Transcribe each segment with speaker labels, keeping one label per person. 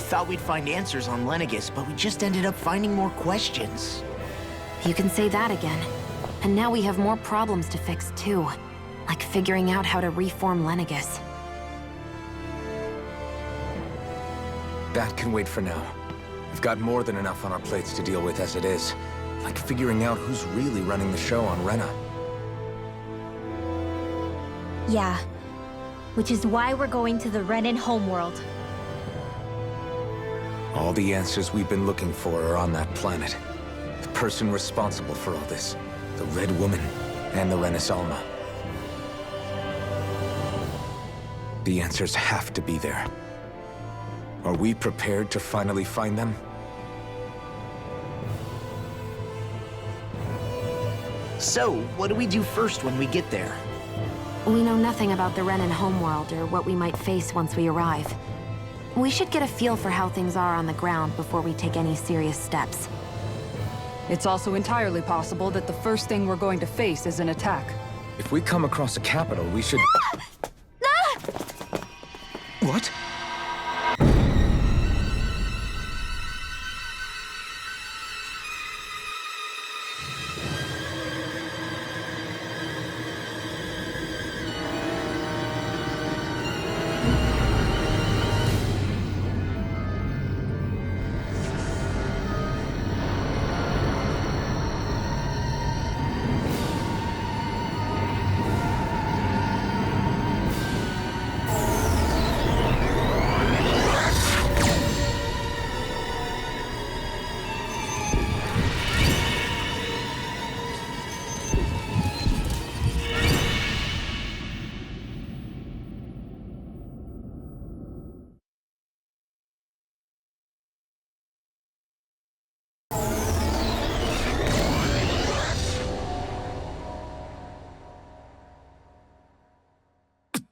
Speaker 1: thought we'd find answers on Lenegis, but we just ended up finding more questions.
Speaker 2: You can say that again. And now we have more problems to fix, too. Like figuring out how to reform Lenegis.
Speaker 3: That can wait for now. We've got more than enough on our plates to deal with as it is. Like figuring out who's really running the show on Rena.
Speaker 4: Yeah. Which is why we're going to the Renan homeworld.
Speaker 3: All the answers we've been looking for are on that planet. The person responsible for all this. The Red Woman and the Renans Alma. The answers have to be there. Are we prepared to finally find them?
Speaker 1: So, what do we do first when we get there?
Speaker 2: We know nothing about the Renan homeworld or what we might face once we arrive. We should get a feel for how things are on the ground before we take any serious steps.
Speaker 5: It's also entirely possible that the first thing we're going to face is an attack.
Speaker 3: If we come across a capital, we should... What?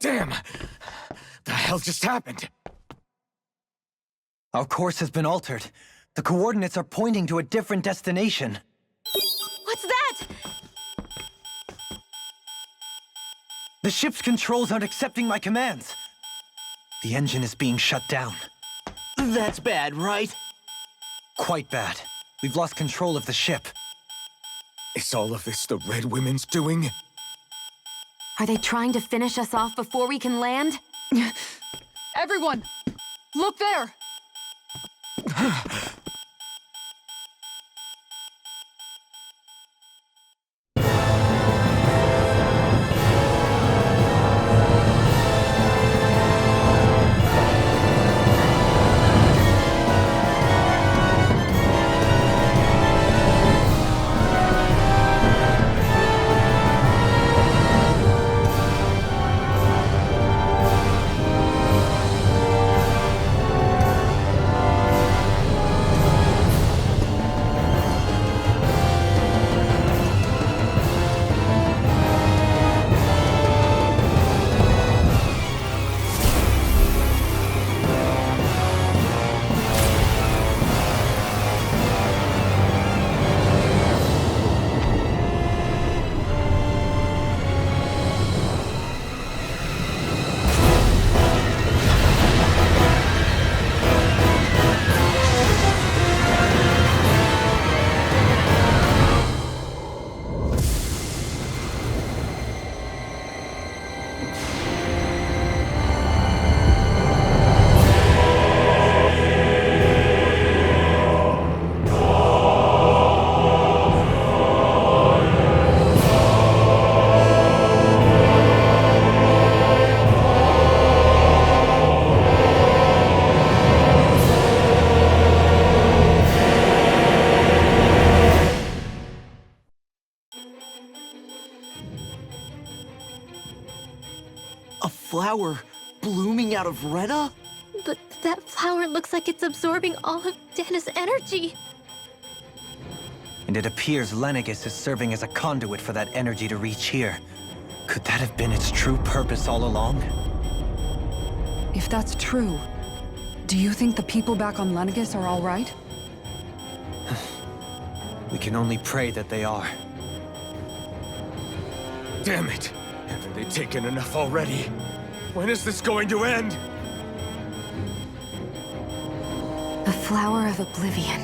Speaker 3: Damn! The hell just happened?
Speaker 6: Our course has been altered. The coordinates are pointing to a different destination.
Speaker 4: What's that?
Speaker 6: The ship's controls aren't accepting my commands. The engine is being shut down.
Speaker 1: That's bad, right?
Speaker 6: Quite bad. We've lost control of the ship.
Speaker 3: Is all of this the Red Women's doing?
Speaker 2: Are they trying to finish us off before we can land?
Speaker 5: Everyone! Look there!
Speaker 1: A flower blooming out of Rena?
Speaker 4: But that flower looks like it's absorbing all of Dana's energy.
Speaker 6: And it appears Lenegis is serving as a conduit for that energy to reach here. Could that have been its true purpose all along?
Speaker 5: If that's true, do you think the people back on Lenegis are all right?
Speaker 6: We can only pray that they are.
Speaker 3: Damn it! Haven't they taken enough already? When is this going to end?
Speaker 2: The Flower of Oblivion.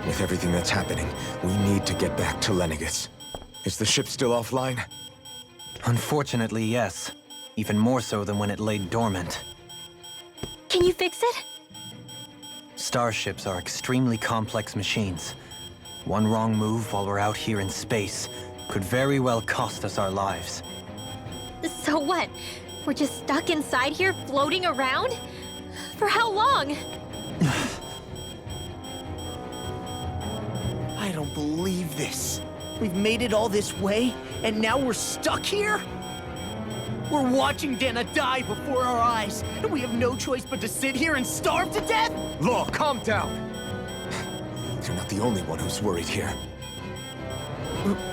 Speaker 3: With everything that's happening, we need to get back to Lenegis. Is the ship still offline?
Speaker 6: Unfortunately, yes. Even more so than when it lay dormant.
Speaker 4: Can you fix it?
Speaker 6: Starships are extremely complex machines. One wrong move while we're out here in space could very well cost us our lives.
Speaker 4: So what? We're just stuck inside here, floating around? For how long?
Speaker 1: I don't believe this. We've made it all this way, and now we're stuck here? We're watching Dana die before our eyes, and we have no choice but to sit here and starve to death?
Speaker 3: Law, calm down! You're not the only one who's worried here.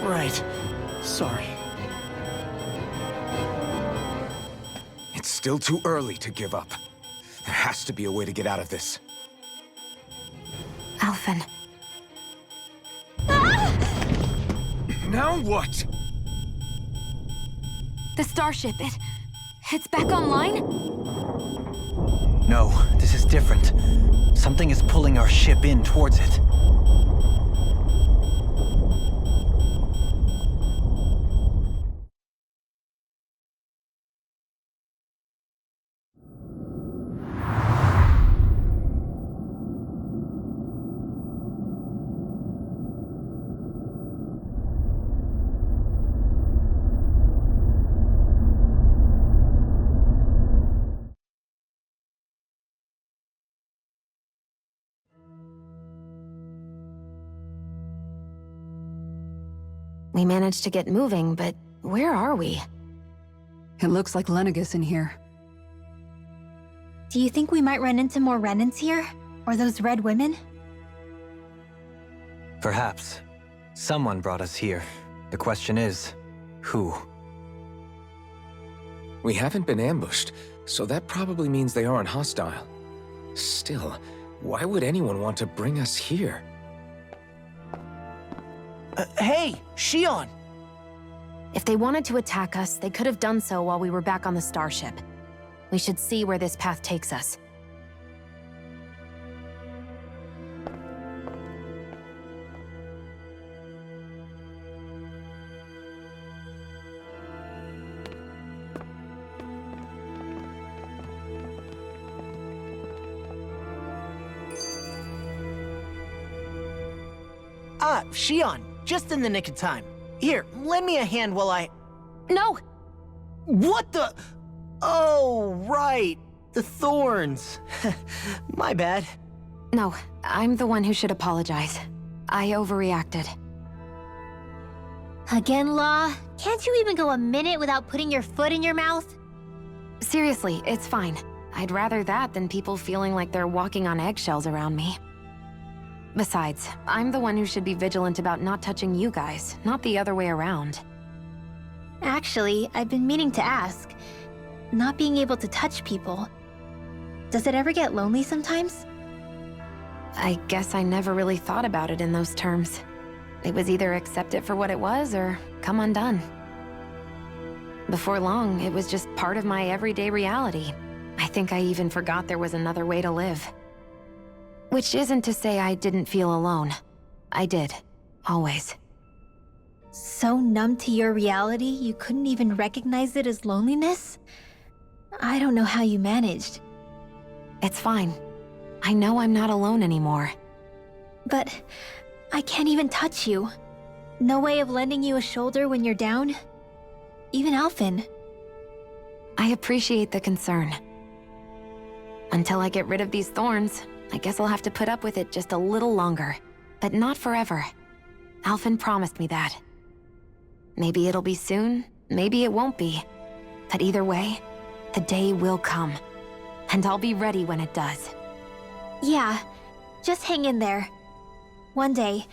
Speaker 1: Right. Sorry.
Speaker 3: It's still too early to give up. There has to be a way to get out of this.
Speaker 2: Alphen.
Speaker 3: Now what?
Speaker 2: The starship, it's back online?
Speaker 6: No, this is different. Something is pulling our ship in towards it.
Speaker 2: We managed to get moving, but where are we?
Speaker 5: It looks like Lenegis in here.
Speaker 4: Do you think we might run into more Renans here? Or those red women?
Speaker 6: Perhaps. Someone brought us here. The question is, who?
Speaker 3: We haven't been ambushed, so that probably means they aren't hostile. Still, why would anyone want to bring us here?
Speaker 1: Hey, Shion!
Speaker 2: If they wanted to attack us, they could have done so while we were back on the starship. We should see where this path takes us.
Speaker 1: Ah, Shion, just in the nick of time. Here, lend me a hand while I...
Speaker 2: No!
Speaker 1: What the... Oh, right. The thorns. My bad.
Speaker 2: No, I'm the one who should apologize. I overreacted.
Speaker 4: Again, Law? Can't you even go a minute without putting your foot in your mouth?
Speaker 2: Seriously, it's fine. I'd rather that than people feeling like they're walking on eggshells around me. Besides, I'm the one who should be vigilant about not touching you guys, not the other way around.
Speaker 4: Actually, I've been meaning to ask. Not being able to touch people. Does it ever get lonely sometimes?
Speaker 2: I guess I never really thought about it in those terms. It was either accept it for what it was or come undone. Before long, it was just part of my everyday reality. I think I even forgot there was another way to live. Which isn't to say I didn't feel alone. I did. Always.
Speaker 4: So numb to your reality, you couldn't even recognize it as loneliness? I don't know how you managed.
Speaker 2: It's fine. I know I'm not alone anymore.
Speaker 4: But I can't even touch you. No way of lending you a shoulder when you're down? Even Alphen.
Speaker 2: I appreciate the concern. Until I get rid of these thorns, I guess I'll have to put up with it just a little longer. But not forever. Alphen promised me that. Maybe it'll be soon, maybe it won't be. But either way, the day will come. And I'll be ready when it does.
Speaker 4: Yeah, just hang in there. One day,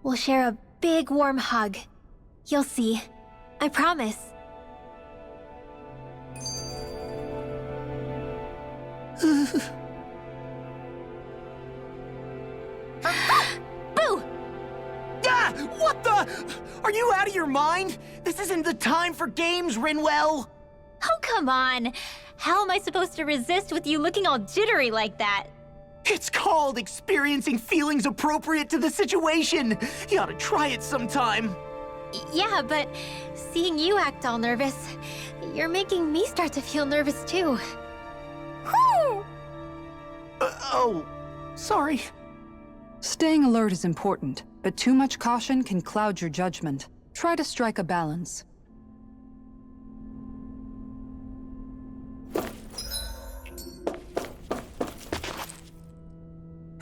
Speaker 4: we'll share a big warm hug. You'll see. I promise. Boo!
Speaker 1: Ah! What the... Are you out of your mind? This isn't the time for games, Rinwell!
Speaker 4: Oh, come on. How am I supposed to resist with you looking all jittery like that?
Speaker 1: It's called experiencing feelings appropriate to the situation. You ought to try it sometime.
Speaker 4: Yeah, but seeing you act all nervous, you're making me start to feel nervous too. Whew!
Speaker 1: Oh, sorry.
Speaker 5: Staying alert is important, but too much caution can cloud your judgment. Try to strike a balance.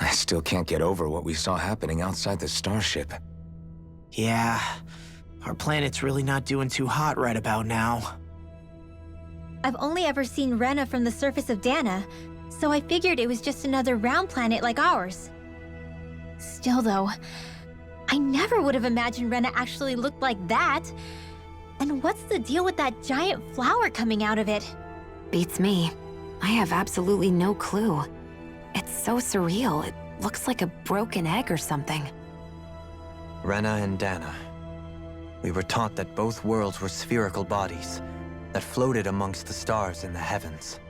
Speaker 3: I still can't get over what we saw happening outside the starship.
Speaker 1: Yeah, our planet's really not doing too hot right about now.
Speaker 4: I've only ever seen Rena from the surface of Dana, so I figured it was just another round planet like ours. Still though, I never would have imagined Rena actually looked like that. And what's the deal with that giant flower coming out of it?
Speaker 2: Beats me. I have absolutely no clue. It's so surreal. It looks like a broken egg or something.
Speaker 6: Rena and Dana. We were taught that both worlds were spherical bodies that floated amongst the stars in the heavens.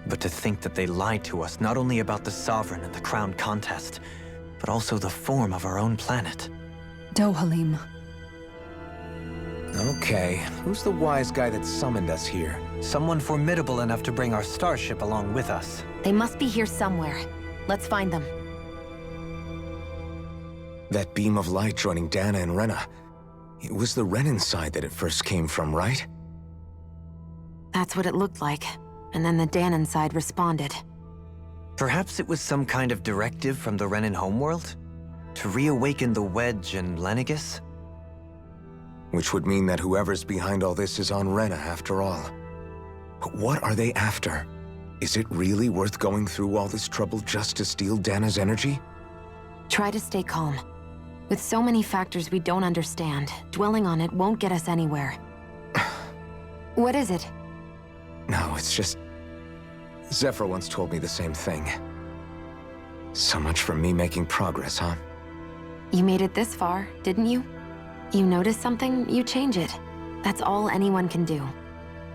Speaker 6: But to think that they lied to us not only about the Sovereign and the Crown contest, but also the form of our own planet.
Speaker 5: Dohalim.
Speaker 3: Okay, who's the wise guy that summoned us here?
Speaker 6: Someone formidable enough to bring our starship along with us.
Speaker 2: They must be here somewhere. Let's find them.
Speaker 3: That beam of light joining Dana and Rena. It was the Renans side that it first came from, right?
Speaker 2: That's what it looked like. And then the Danon side responded.
Speaker 6: Perhaps it was some kind of directive from the Renan homeworld? To reawaken the Wedge and Lenegis?
Speaker 3: Which would mean that whoever's behind all this is on Rena after all. But what are they after? Is it really worth going through all this trouble just to steal Dana's energy?
Speaker 2: Try to stay calm. With so many factors we don't understand, dwelling on it won't get us anywhere. What is it?
Speaker 3: No, it's just... Zephyr once told me the same thing. So much for me making progress, huh?
Speaker 2: You made it this far, didn't you? You notice something, you change it. That's all anyone can do.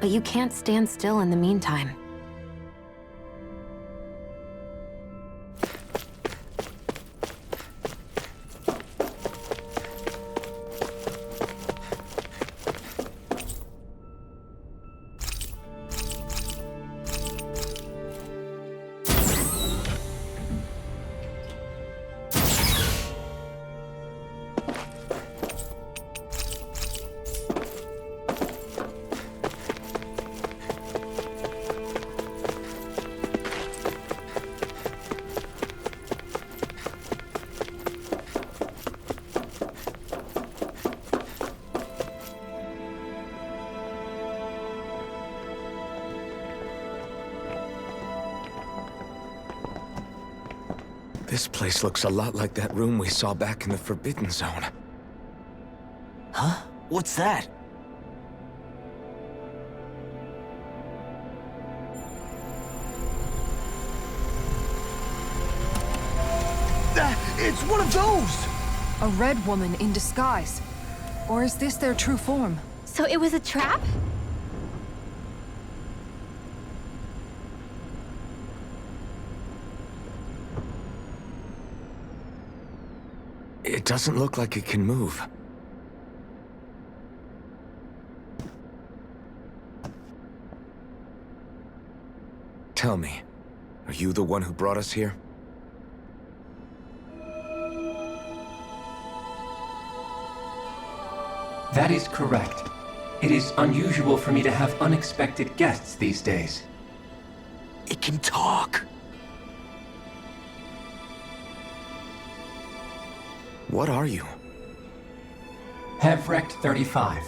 Speaker 2: But you can't stand still in the meantime.
Speaker 3: This place looks a lot like that room we saw back in the Forbidden Zone.
Speaker 1: Huh? What's that? It's one of those!
Speaker 5: A red woman in disguise. Or is this their true form?
Speaker 4: So it was a trap?
Speaker 3: It doesn't look like it can move. Tell me, are you the one who brought us here?
Speaker 7: That is correct. It is unusual for me to have unexpected guests these days.
Speaker 1: It can talk.
Speaker 3: What are you?
Speaker 7: Hevrect 35.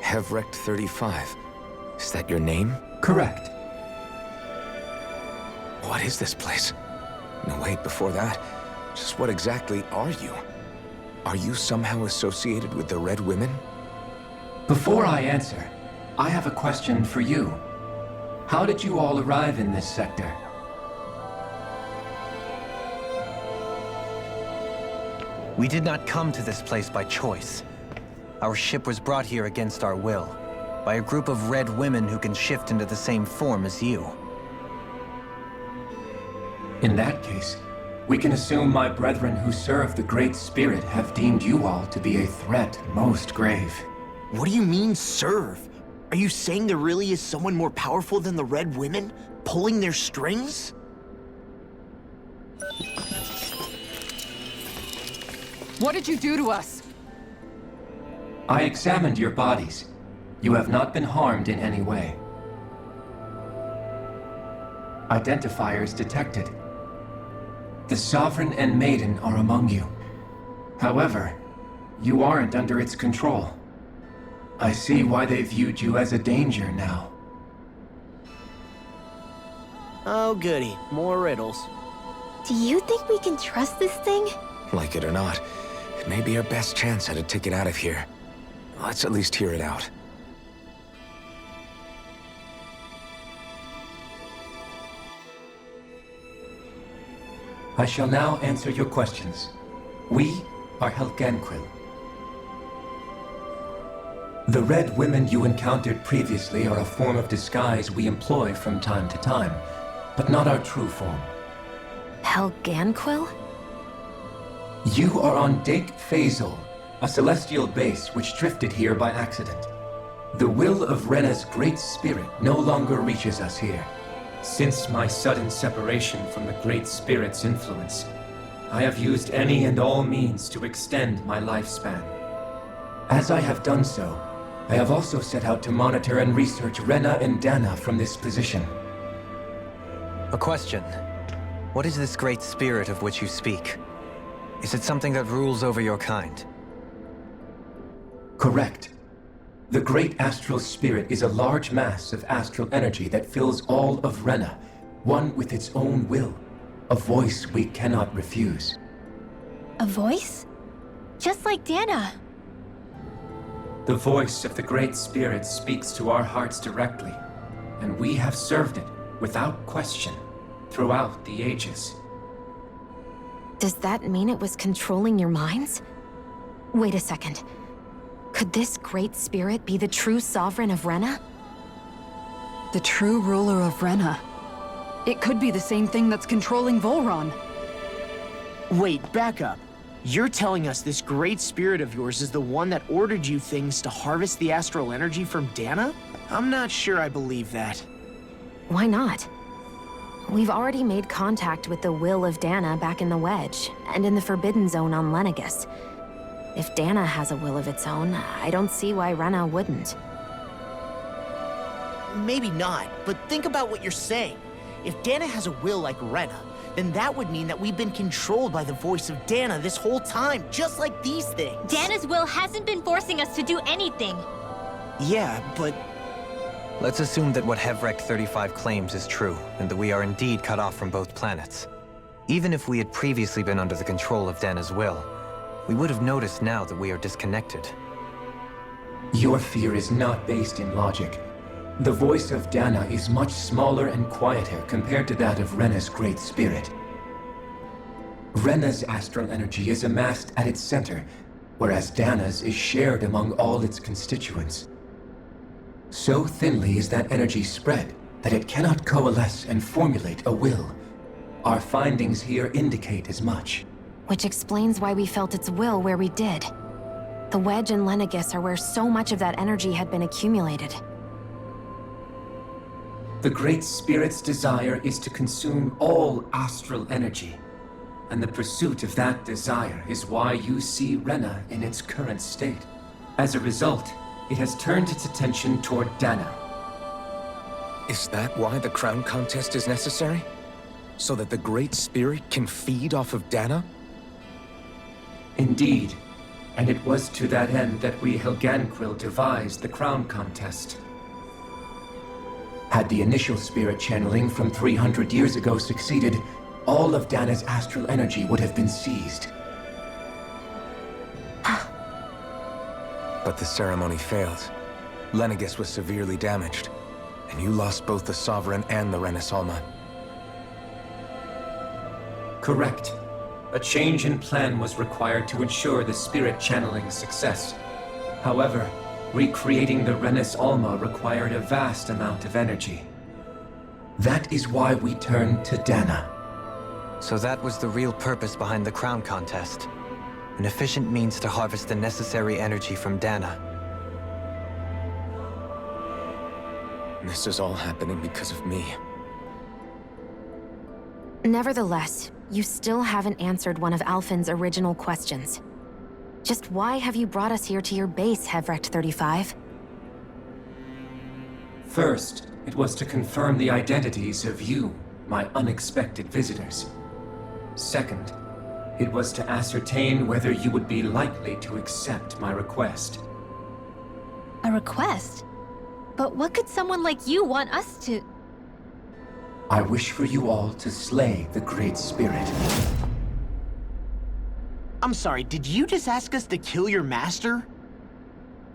Speaker 3: Hevrect 35. Is that your name?
Speaker 7: Correct.
Speaker 3: What is this place? No, wait, before that, just what exactly are you? Are you somehow associated with the Red Women?
Speaker 7: Before I answer, I have a question for you. How did you all arrive in this sector?
Speaker 6: We did not come to this place by choice. Our ship was brought here against our will, by a group of red women who can shift into the same form as you.
Speaker 7: In that case, we can assume my brethren who serve the Great Spirit have deemed you all to be a threat most grave.
Speaker 1: What do you mean, serve? Are you saying there really is someone more powerful than the Red Women, pulling their strings?
Speaker 5: What did you do to us?
Speaker 7: I examined your bodies. You have not been harmed in any way. Identifiers detected. The Sovereign and Maiden are among you. However, you aren't under its control. I see why they viewed you as a danger now.
Speaker 1: Oh goody, more riddles.
Speaker 4: Do you think we can trust this thing?
Speaker 3: Like it or not, it may be our best chance at a ticket out of here. Let's at least hear it out.
Speaker 7: I shall now answer your questions. We are Helganquil. The red women you encountered previously are a form of disguise we employ from time to time, but not our true form.
Speaker 2: Helganquil?
Speaker 7: You are on Dake Phasol, a celestial base which drifted here by accident. The will of Rena's great spirit no longer reaches us here. Since my sudden separation from the Great Spirit's influence, I have used any and all means to extend my lifespan. As I have done so, I have also set out to monitor and research Rena and Dana from this position.
Speaker 6: A question. What is this Great Spirit of which you speak? Is it something that rules over your kind?
Speaker 7: Correct. The Great Astral Spirit is a large mass of astral energy that fills all of Rena, one with its own will, a voice we cannot refuse.
Speaker 4: A voice? Just like Dana.
Speaker 7: The voice of the Great Spirit speaks to our hearts directly, and we have served it, without question, throughout the ages.
Speaker 2: Does that mean it was controlling your minds? Wait a second. Could this Great Spirit be the true Sovereign of Rena?
Speaker 5: The true ruler of Rena. It could be the same thing that's controlling Volron.
Speaker 1: Wait, back up. You're telling us this great spirit of yours is the one that ordered you things to harvest the astral energy from Dana? I'm not sure I believe that.
Speaker 2: Why not? We've already made contact with the will of Dana back in the Wedge, and in the Forbidden Zone on Lenegis. If Dana has a will of its own, I don't see why Rena wouldn't.
Speaker 1: Maybe not, but think about what you're saying. If Dana has a will like Rena, then that would mean that we've been controlled by the voice of Dana this whole time, just like these things.
Speaker 4: Dana's will hasn't been forcing us to do anything.
Speaker 1: Yeah, but
Speaker 6: Let's assume that what Hevrek 35 claims is true, and that we are indeed cut off from both planets. Even if we had previously been under the control of Dana's will, we would have noticed now that we are disconnected.
Speaker 7: Your fear is not based in logic. The voice of Dana is much smaller and quieter compared to that of Rena's Great Spirit. Rena's astral energy is amassed at its center, whereas Dana's is shared among all its constituents. So thinly is that energy spread that it cannot coalesce and formulate a will. Our findings here indicate as much.
Speaker 2: Which explains why we felt its will where we did. The Wedge and Lenegis are where so much of that energy had been accumulated.
Speaker 7: The Great Spirit's desire is to consume all astral energy. And the pursuit of that desire is why you see Rena in its current state. As a result, it has turned its attention toward Dana.
Speaker 3: Is that why the crown contest is necessary? So that the Great Spirit can feed off of Dana?
Speaker 7: Indeed. And it was to that end that we Helganquil devised the crown contest. Had the initial spirit channeling from 300 years ago succeeded, all of Dana's astral energy would have been seized.
Speaker 3: But the ceremony failed. Lenegis was severely damaged, and you lost both the Sovereign and the Renans Alma.
Speaker 7: Correct. A change in plan was required to ensure the spirit channeling's success. However, recreating the Renans Alma required a vast amount of energy. That is why we turned to Dana.
Speaker 6: So that was the real purpose behind the crown contest. An efficient means to harvest the necessary energy from Dana.
Speaker 3: This is all happening because of me.
Speaker 2: Nevertheless, you still haven't answered one of Alphen's original questions. Just why have you brought us here to your base, Hevrecht 35?
Speaker 7: First, it was to confirm the identities of you, my unexpected visitors. Second, it was to ascertain whether you would be likely to accept my request.
Speaker 4: A request? But what could someone like you want us to...
Speaker 7: I wish for you all to slay the Great Spirit.
Speaker 1: I'm sorry, did you just ask us to kill your master?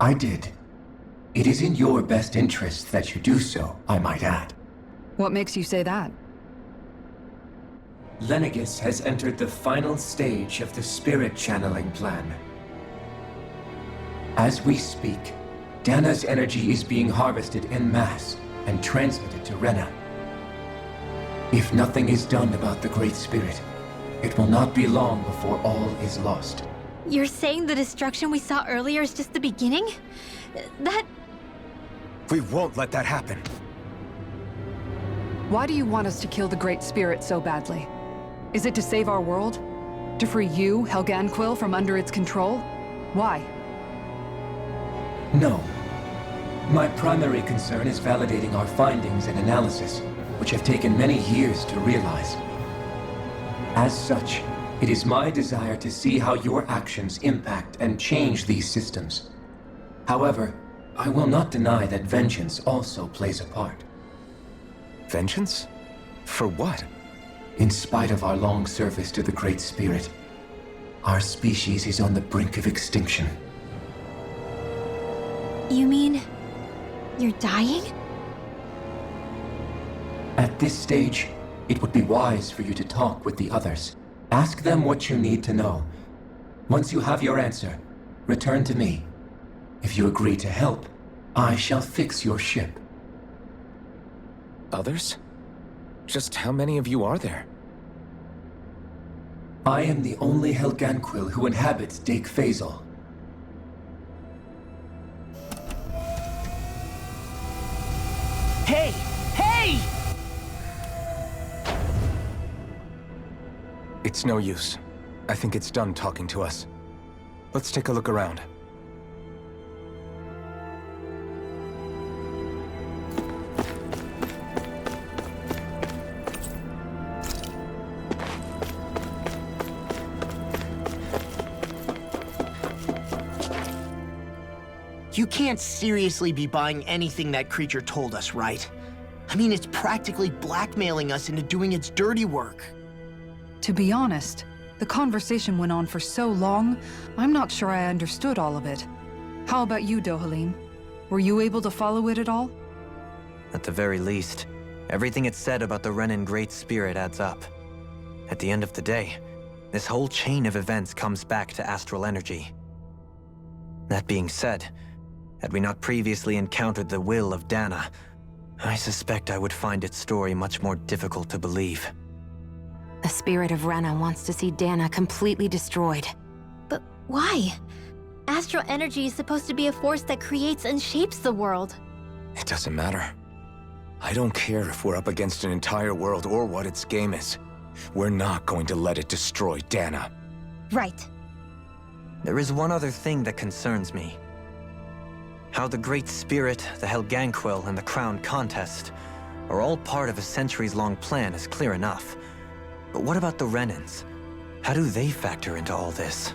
Speaker 7: I did. It is in your best interest that you do so, I might add.
Speaker 5: What makes you say that?
Speaker 7: Lenegis has entered the final stage of the spirit channeling plan. As we speak, Dana's energy is being harvested en masse and transmitted to Rena. If nothing is done about the Great Spirit, it will not be long before all is lost.
Speaker 4: You're saying the destruction we saw earlier is just the beginning? That...
Speaker 3: We won't let that happen.
Speaker 5: Why do you want us to kill the Great Spirit so badly? Is it to save our world? To free you, Helganquil, from under its control? Why?
Speaker 7: No. My primary concern is validating our findings and analysis, which have taken many years to realize. As such, it is my desire to see how your actions impact and change these systems. However, I will not deny that vengeance also plays a part.
Speaker 3: Vengeance? For what?
Speaker 7: In spite of our long service to the Great Spirit, our species is on the brink of extinction.
Speaker 4: You mean... you're dying?
Speaker 7: At this stage, it would be wise for you to talk with the others. Ask them what you need to know. Once you have your answer, return to me. If you agree to help, I shall fix your ship.
Speaker 3: Others? Just how many of you are there?
Speaker 7: I am the only Helganquil who inhabits Dake Faisal.
Speaker 1: Hey! Hey!
Speaker 3: It's no use. I think it's done talking to us. Let's take a look around.
Speaker 1: You can't seriously be buying anything that creature told us, right? I mean, it's practically blackmailing us into doing its dirty work.
Speaker 5: To be honest, the conversation went on for so long, I'm not sure I understood all of it. How about you, Dohalim? Were you able to follow it at all?
Speaker 6: At the very least, everything it said about the Renan Great Spirit adds up. At the end of the day, this whole chain of events comes back to astral energy. That being said, had we not previously encountered the will of Dana, I suspect I would find its story much more difficult to believe.
Speaker 2: The spirit of Rena wants to see Dana completely destroyed.
Speaker 4: But why? Astral energy is supposed to be a force that creates and shapes the world.
Speaker 3: It doesn't matter. I don't care if we're up against an entire world or what its game is. We're not going to let it destroy Dana.
Speaker 4: Right.
Speaker 6: There is one other thing that concerns me. How the Great Spirit, the Helganquil, and the Crown Contest are all part of a centuries-long plan is clear enough. But what about the Renans? How do they factor into all this?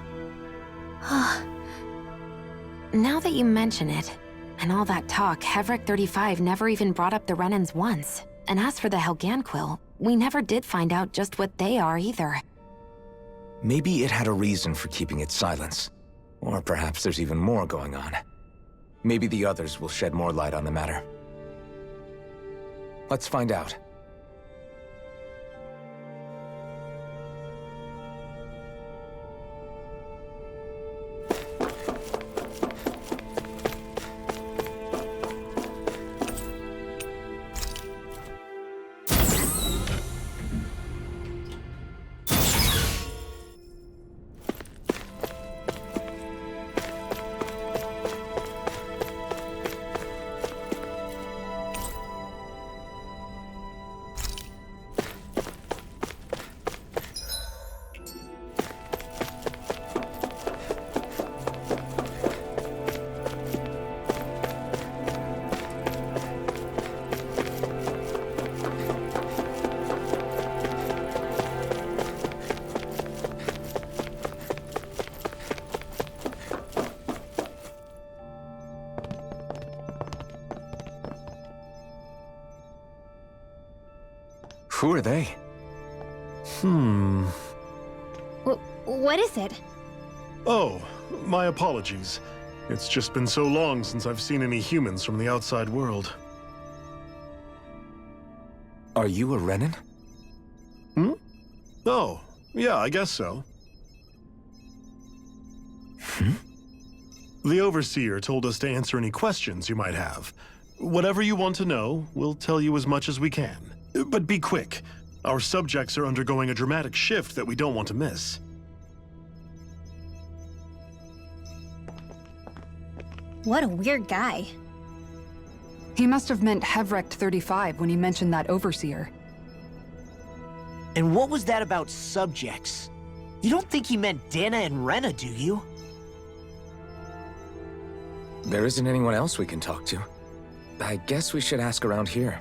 Speaker 2: Now that you mention it, and all that talk, Hevrecht 35 never even brought up the Renans once. And as for the Helganquil, we never did find out just what they are either.
Speaker 3: Maybe it had a reason for keeping its silence. Or perhaps there's even more going on. Maybe the others will shed more light on the matter. Let's find out. Who are they?
Speaker 4: What is it?
Speaker 8: Oh, my apologies. It's just been so long since I've seen any humans from the outside world.
Speaker 3: Are you a Renan?
Speaker 8: Oh, yeah, I guess so. The Overseer told us to answer any questions you might have. Whatever you want to know, we'll tell you as much as we can. But be quick. Our subjects are undergoing a dramatic shift that we don't want to miss.
Speaker 4: What a weird guy.
Speaker 5: He must have meant Hevrect 35 when he mentioned that Overseer.
Speaker 1: And what was that about subjects? You don't think he meant Dana and Rena, do you?
Speaker 3: There isn't anyone else we can talk to. I guess we should ask around here.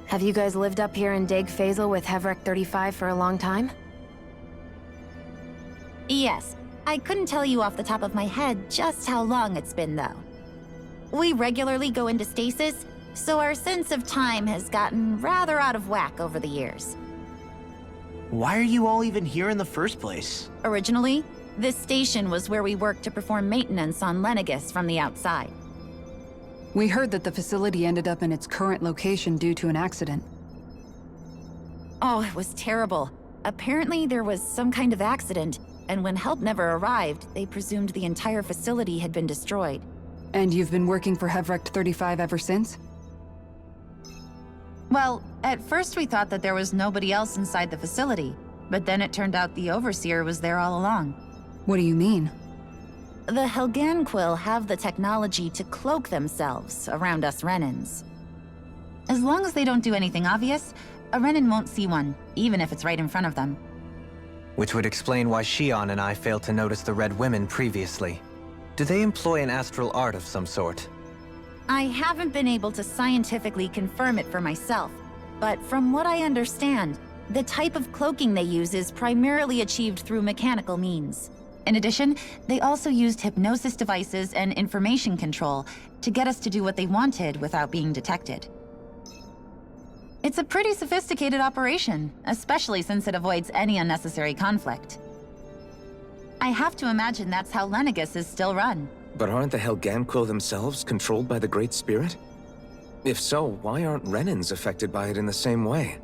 Speaker 2: Have you guys lived up here in Deg Faisal with Hevrek 35 for a long time?
Speaker 9: Yes. I couldn't tell you off the top of my head just how long it's been, though. We regularly go into stasis, so our sense of time has gotten rather out of whack over the years.
Speaker 1: Why are you all even here in the first place?
Speaker 9: Originally, this station was where we worked to perform maintenance on Lenegis from the outside.
Speaker 5: We heard that the facility ended up in its current location due to an accident.
Speaker 9: Oh, it was terrible. Apparently there was some kind of accident, and when help never arrived, they presumed the entire facility had been destroyed.
Speaker 5: And you've been working for Hevrect 35 ever since?
Speaker 9: Well, at first we thought that there was nobody else inside the facility, but then it turned out the Overseer was there all along.
Speaker 5: What do you mean?
Speaker 9: The Helganquil have the technology to cloak themselves around us Renans. As long as they don't do anything obvious, a Renan won't see one, even if it's right in front of them.
Speaker 6: Which would explain why Shion and I failed to notice the Red Women previously. Do they employ an astral art of some sort?
Speaker 9: I haven't been able to scientifically confirm it for myself, but from what I understand, the type of cloaking they use is primarily achieved through mechanical means. In addition, they also used hypnosis devices and information control to get us to do what they wanted without being detected. It's a pretty sophisticated operation, especially since it avoids any unnecessary conflict. I have to imagine that's how Lenegis is still run.
Speaker 3: But aren't the Helganquil themselves controlled by the Great Spirit? If so, why aren't Renans affected by it in the same way?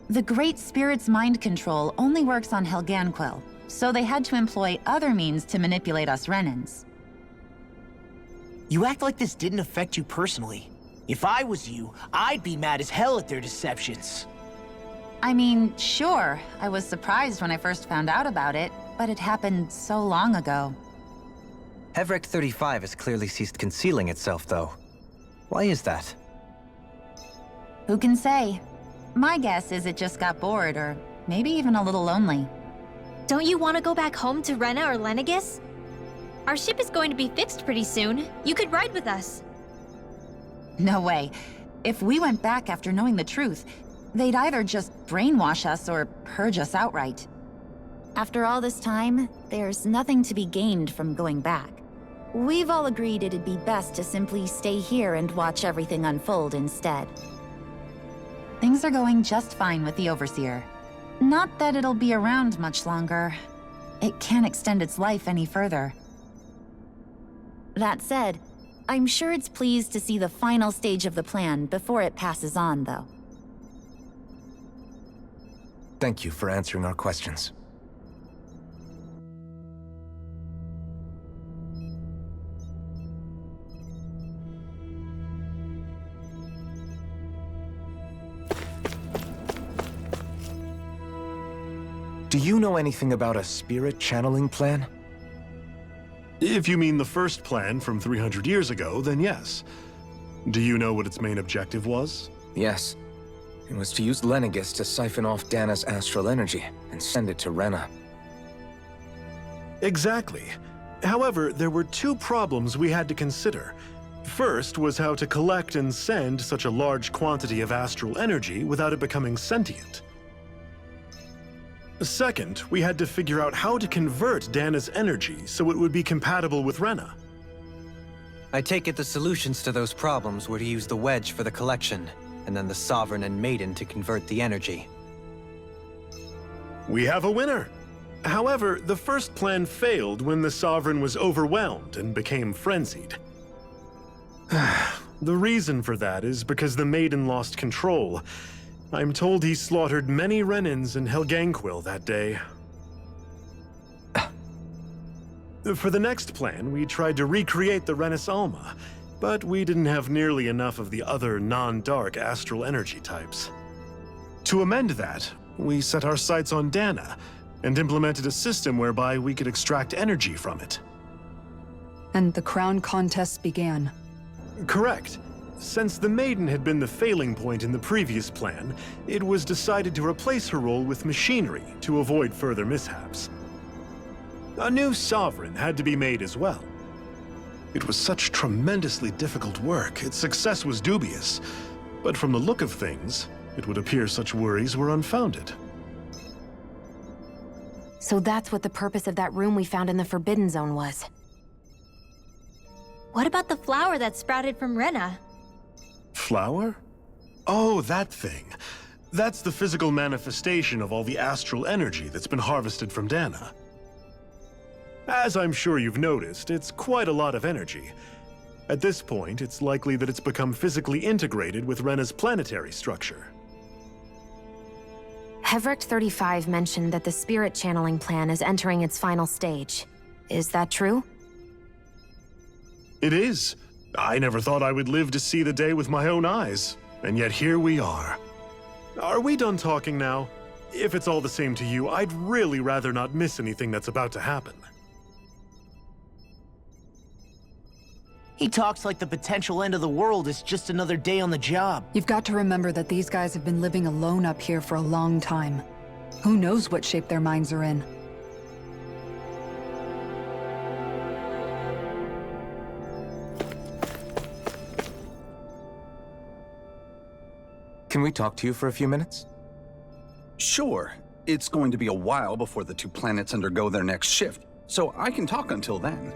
Speaker 9: The Great Spirit's mind control only works on Helganquil, so they had to employ other means to manipulate us Renans.
Speaker 1: You act like this didn't affect you personally. If I was you, I'd be mad as hell at their deceptions.
Speaker 9: I mean, sure, I was surprised when I first found out about it, but it happened so long ago.
Speaker 6: Hevrek 35 has clearly ceased concealing itself, though. Why is that?
Speaker 9: Who can say? My guess is it just got bored, or maybe even a little lonely.
Speaker 4: Don't you want to go back home to Rena or Lenegis? Our ship is going to be fixed pretty soon. You could ride with us.
Speaker 9: No way. If we went back after knowing the truth, they'd either just brainwash us or purge us outright. After all this time, there's nothing to be gained from going back. We've all agreed it'd be best to simply stay here and watch everything unfold instead. Things are going just fine with the Overseer. Not that it'll be around much longer. It can't extend its life any further. That said, I'm sure it's pleased to see the final stage of the plan before it passes on, though.
Speaker 3: Thank you for answering our questions. Do you know anything about a spirit channeling plan?
Speaker 8: If you mean the first plan from 300 years ago, then yes. Do you know what its main objective was?
Speaker 3: Yes. It was to use Lenegis to siphon off Dana's astral energy and send it to Rena.
Speaker 8: Exactly. However, there were two problems we had to consider. First was how to collect and send such a large quantity of astral energy without it becoming sentient. Second, we had to figure out how to convert Dana's energy so it would be compatible with Rena.
Speaker 6: I take it the solutions to those problems were to use the wedge for the collection, and then the Sovereign and Maiden to convert the energy.
Speaker 8: We have a winner! However, the first plan failed when the Sovereign was overwhelmed and became frenzied. The reason for that is because the Maiden lost control. I'm told he slaughtered many Renans and Helganquil that day. For the next plan, we tried to recreate the Renus Alma, but we didn't have nearly enough of the other non-dark astral energy types. To amend that, we set our sights on Dana, and implemented a system whereby we could extract energy from it.
Speaker 5: And the crown contests began.
Speaker 8: Correct. Since the Maiden had been the failing point in the previous plan, it was decided to replace her role with machinery to avoid further mishaps. A new Sovereign had to be made as well. It was such tremendously difficult work, its success was dubious. But from the look of things, it would appear such worries were unfounded.
Speaker 2: So that's what the purpose of that room we found in the Forbidden Zone was.
Speaker 4: What about the flower that sprouted from Rena?
Speaker 8: Flower? Oh, that thing. That's the physical manifestation of all the astral energy that's been harvested from Dana. As I'm sure you've noticed, it's quite a lot of energy. At this point, it's likely that it's become physically integrated with Rena's planetary structure.
Speaker 2: Hevrecht 35 mentioned that the spirit channeling plan is entering its final stage. Is that true?
Speaker 8: It is. I never thought I would live to see the day with my own eyes, and yet here we are. Are we done talking now? If it's all the same to you, I'd really rather not miss anything that's about to happen.
Speaker 1: He talks like the potential end of the world is just another day on the job.
Speaker 5: You've got to remember that these guys have been living alone up here for a long time. Who knows what shape their minds are in?
Speaker 3: Can we talk to you for a few minutes?
Speaker 10: Sure. It's going to be a while before the two planets undergo their next shift, so I can talk until then.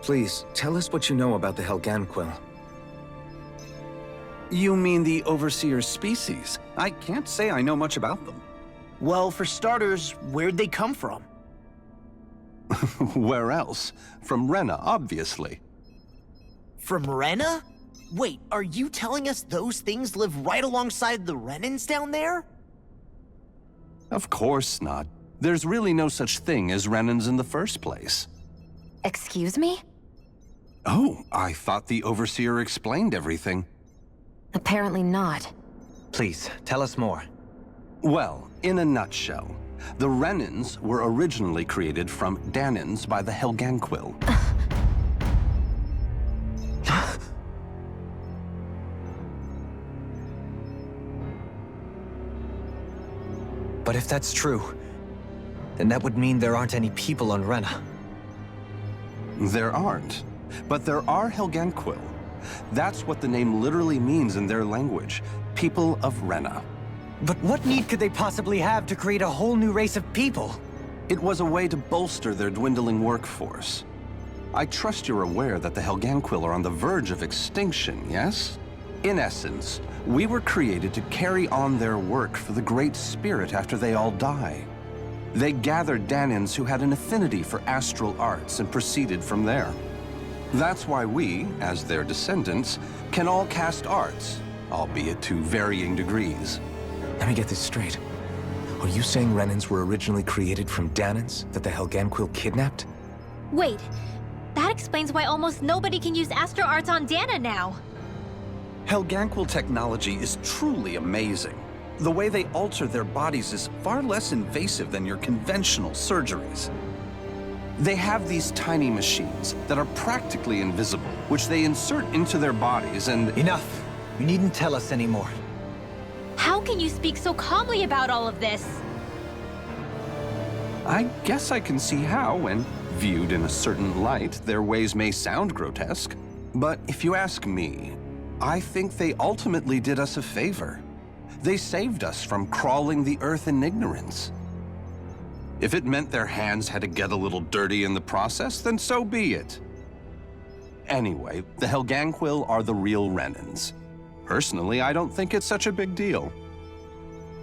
Speaker 3: Please, tell us what you know about the Helganquil.
Speaker 10: You mean the Overseer's species? I can't say I know much about them.
Speaker 1: Well, for starters, where'd they come from?
Speaker 10: Where else? From Rena, obviously.
Speaker 1: From Rena? Wait, are you telling us those things live right alongside the Renans down there?
Speaker 10: Of course not. There's really no such thing as Renans in the first place.
Speaker 2: Excuse me?
Speaker 10: Oh, I thought the Overseer explained everything.
Speaker 2: Apparently not.
Speaker 6: Please, tell us more.
Speaker 10: Well, in a nutshell, the Renans were originally created from Danans by the Helganquil.
Speaker 6: But if that's true, then that would mean there aren't any people on Rena.
Speaker 10: There aren't, but there are Helganquil. That's what the name literally means in their language, people of Rena.
Speaker 6: But what need could they possibly have to create a whole new race of people?
Speaker 10: It was a way to bolster their dwindling workforce. I trust you're aware that the Helganquil are on the verge of extinction, yes? In essence, we were created to carry on their work for the Great Spirit after they all die. They gathered Danans who had an affinity for astral arts and proceeded from there. That's why we, as their descendants, can all cast arts, albeit to varying degrees.
Speaker 3: Let me get this straight. Are you saying Renans were originally created from Danans that the Helganquil kidnapped?
Speaker 4: Wait, that explains why almost nobody can use astral arts on Dana now.
Speaker 10: Helganquil technology is truly amazing. The way they alter their bodies is far less invasive than your conventional surgeries. They have these tiny machines that are practically invisible, which they insert into their bodies and—
Speaker 6: Enough! You needn't tell us anymore.
Speaker 4: How can you speak so calmly about all of this?
Speaker 10: I guess I can see how, when viewed in a certain light, their ways may sound grotesque. But if you ask me, I think they ultimately did us a favor. They saved us from crawling the earth in ignorance. If it meant their hands had to get a little dirty in the process, then so be it. Anyway, the Helganquil are the real Renans. Personally, I don't think it's such a big deal.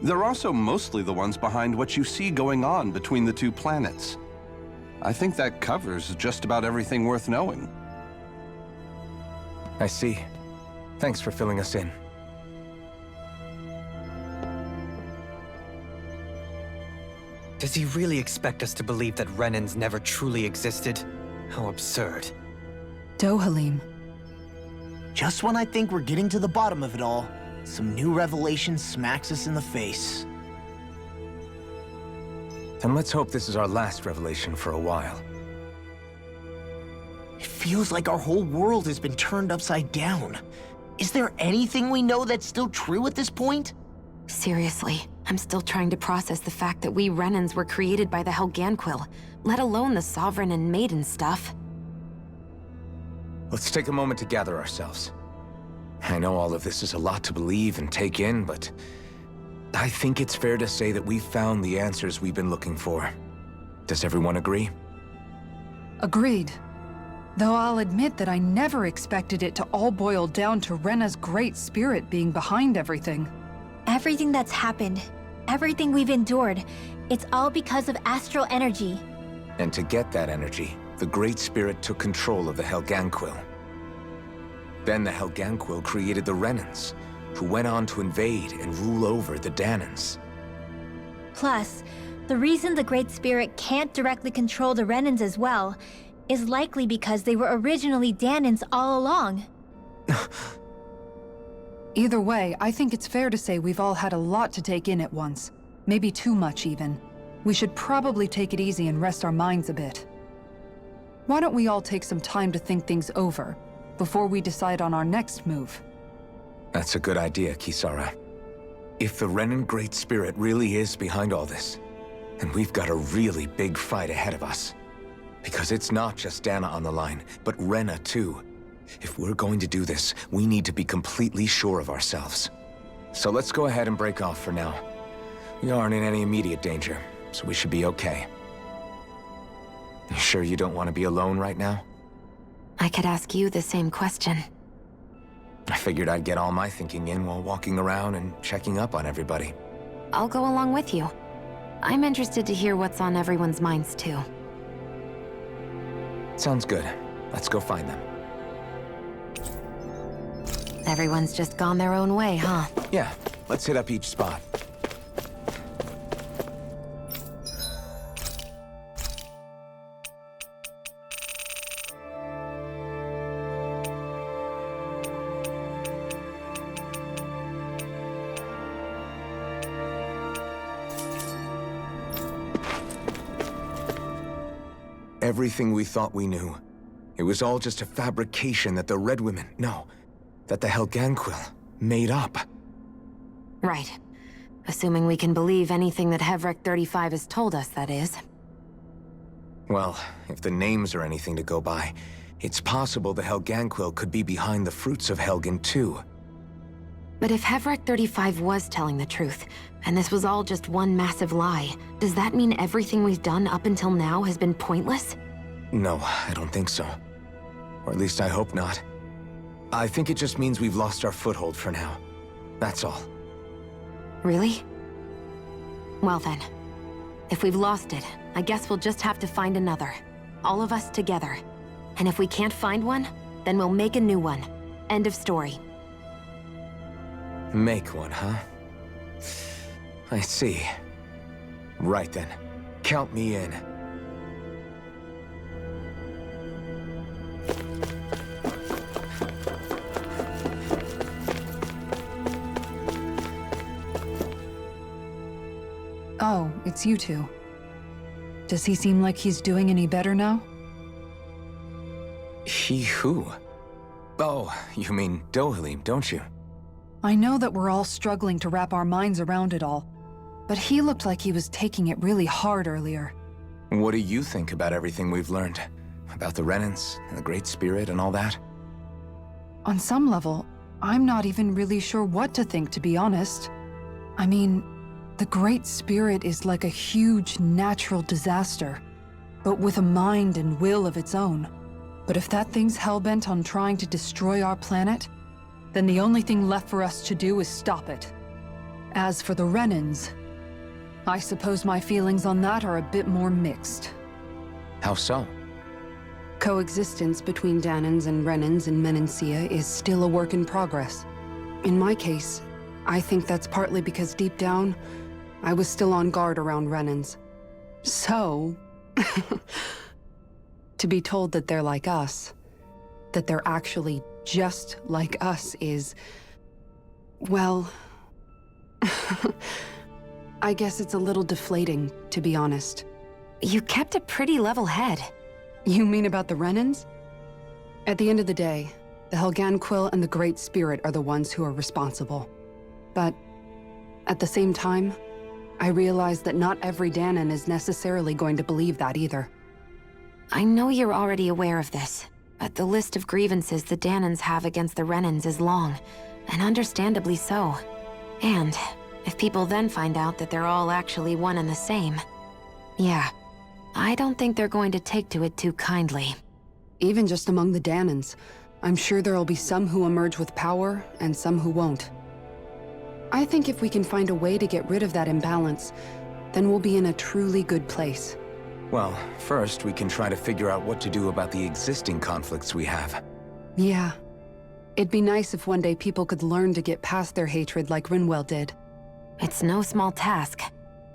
Speaker 10: They're also mostly the ones behind what you see going on between the two planets. I think that covers just about everything worth knowing.
Speaker 3: I see. Thanks for filling us in.
Speaker 6: Does he really expect us to believe that Renans never truly existed? How absurd.
Speaker 5: Dohalim.
Speaker 1: Just when I think we're getting to the bottom of it all, some new revelation smacks us in the face.
Speaker 3: And let's hope this is our last revelation for a while.
Speaker 1: It feels like our whole world has been turned upside down. Is there anything we know that's still true at this point?
Speaker 2: Seriously, I'm still trying to process the fact that we Renans were created by the Helganquil, let alone the Sovereign and Maiden stuff.
Speaker 3: Let's take a moment to gather ourselves. I know all of this is a lot to believe and take in, but I think it's fair to say that we've found the answers we've been looking for. Does everyone agree?
Speaker 5: Agreed. Though I'll admit that I never expected it to all boil down to Rena's great spirit being behind everything.
Speaker 4: Everything that's happened, everything we've endured, it's all because of astral energy.
Speaker 3: And to get that energy, the Great Spirit took control of the Helganquil. Then the Helganquil created the Renans, who went on to invade and rule over the Danans.
Speaker 4: Plus, the reason the Great Spirit can't directly control the Renans as well is likely because they were originally Danans all along.
Speaker 5: Either way, I think it's fair to say we've all had a lot to take in at once. Maybe too much, even. We should probably take it easy and rest our minds a bit. Why don't we all take some time to think things over, before we decide on our next move?
Speaker 3: That's a good idea, Kisara. If the Renan Great Spirit really is behind all this, then we've got a really big fight ahead of us. Because it's not just Dana on the line, but Rena too. If we're going to do this, we need to be completely sure of ourselves. So let's go ahead and break off for now. We aren't in any immediate danger, so we should be okay. You sure you don't want to be alone right now?
Speaker 2: I could ask you the same question.
Speaker 3: I figured I'd get all my thinking in while walking around and checking up on everybody.
Speaker 2: I'll go along with you. I'm interested to hear what's on everyone's minds too.
Speaker 3: Sounds good. Let's go find them.
Speaker 2: Everyone's just gone their own way, huh?
Speaker 3: Yeah, let's hit up each spot. Everything we thought we knew. It was all just a fabrication that the Red Women, no, that the Helganquil made up.
Speaker 2: Right. Assuming we can believe anything that Hevrek 35 has told us, that is.
Speaker 3: Well, if the names are anything to go by, it's possible the Helganquil could be behind the fruits of Helgen too.
Speaker 2: But if Hevrek 35 was telling the truth, and this was all just one massive lie, does that mean everything we've done up until now has been pointless?
Speaker 3: No, I don't think so. Or at least I hope not. I think it just means we've lost our foothold for now. That's all.
Speaker 2: Really? Well then, if we've lost it, I guess we'll just have to find another. All of us together. And if we can't find one, then we'll make a new one. End of story.
Speaker 3: Make one, huh? I see. Right then. Count me in.
Speaker 5: Oh, it's you two. Does he seem like he's doing any better now?
Speaker 3: He who? Oh, you mean Dohalim, don't you?
Speaker 5: I know that we're all struggling to wrap our minds around it all, but he looked like he was taking it really hard earlier.
Speaker 3: What do you think about everything we've learned? About the Renans, and the Great Spirit, and all that?
Speaker 5: On some level, I'm not even really sure what to think, to be honest. I mean, the Great Spirit is like a huge natural disaster, but with a mind and will of its own. But if that thing's hellbent on trying to destroy our planet, then the only thing left for us to do is stop it. As for the Renans, I suppose my feelings on that are a bit more mixed.
Speaker 3: How so?
Speaker 5: Coexistence between Danans and Renans in Menancia is still a work in progress. In my case, I think that's partly because deep down, I was still on guard around Renans. So, to be told that they're like us, that they're actually just like us is, well, I guess it's a little deflating, to be honest.
Speaker 2: You kept a pretty level head.
Speaker 5: You mean about the Renans? At the end of the day, the Helganquil and the Great Spirit are the ones who are responsible. But at the same time, I realize that not every Danan is necessarily going to believe that either.
Speaker 2: I know you're already aware of this, but the list of grievances the Danans have against the Renans is long, and understandably so. And if people then find out that they're all actually one and the same, yeah, I don't think they're going to take to it too kindly.
Speaker 5: Even just among the Danans, I'm sure there'll be some who emerge with power and some who won't. I think if we can find a way to get rid of that imbalance, then we'll be in a truly good place.
Speaker 3: Well, first we can try to figure out what to do about the existing conflicts we have.
Speaker 5: Yeah. It'd be nice if one day people could learn to get past their hatred like Rinwell did.
Speaker 2: It's no small task.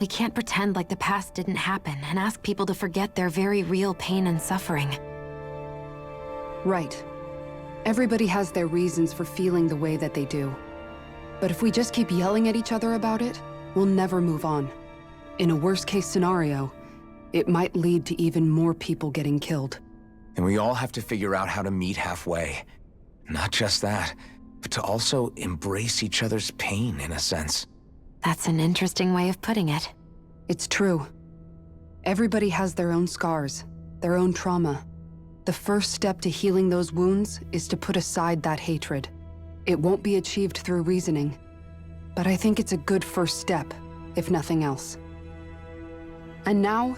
Speaker 2: We can't pretend like the past didn't happen and ask people to forget their very real pain and suffering.
Speaker 5: Right. Everybody has their reasons for feeling the way that they do. But if we just keep yelling at each other about it, we'll never move on. In a worst-case scenario, it might lead to even more people getting killed.
Speaker 3: And we all have to figure out how to meet halfway. Not just that, but to also embrace each other's pain, in a sense.
Speaker 2: That's an interesting way of putting it.
Speaker 5: It's true. Everybody has their own scars, their own trauma. The first step to healing those wounds is to put aside that hatred. It won't be achieved through reasoning, but I think it's a good first step, if nothing else. And now,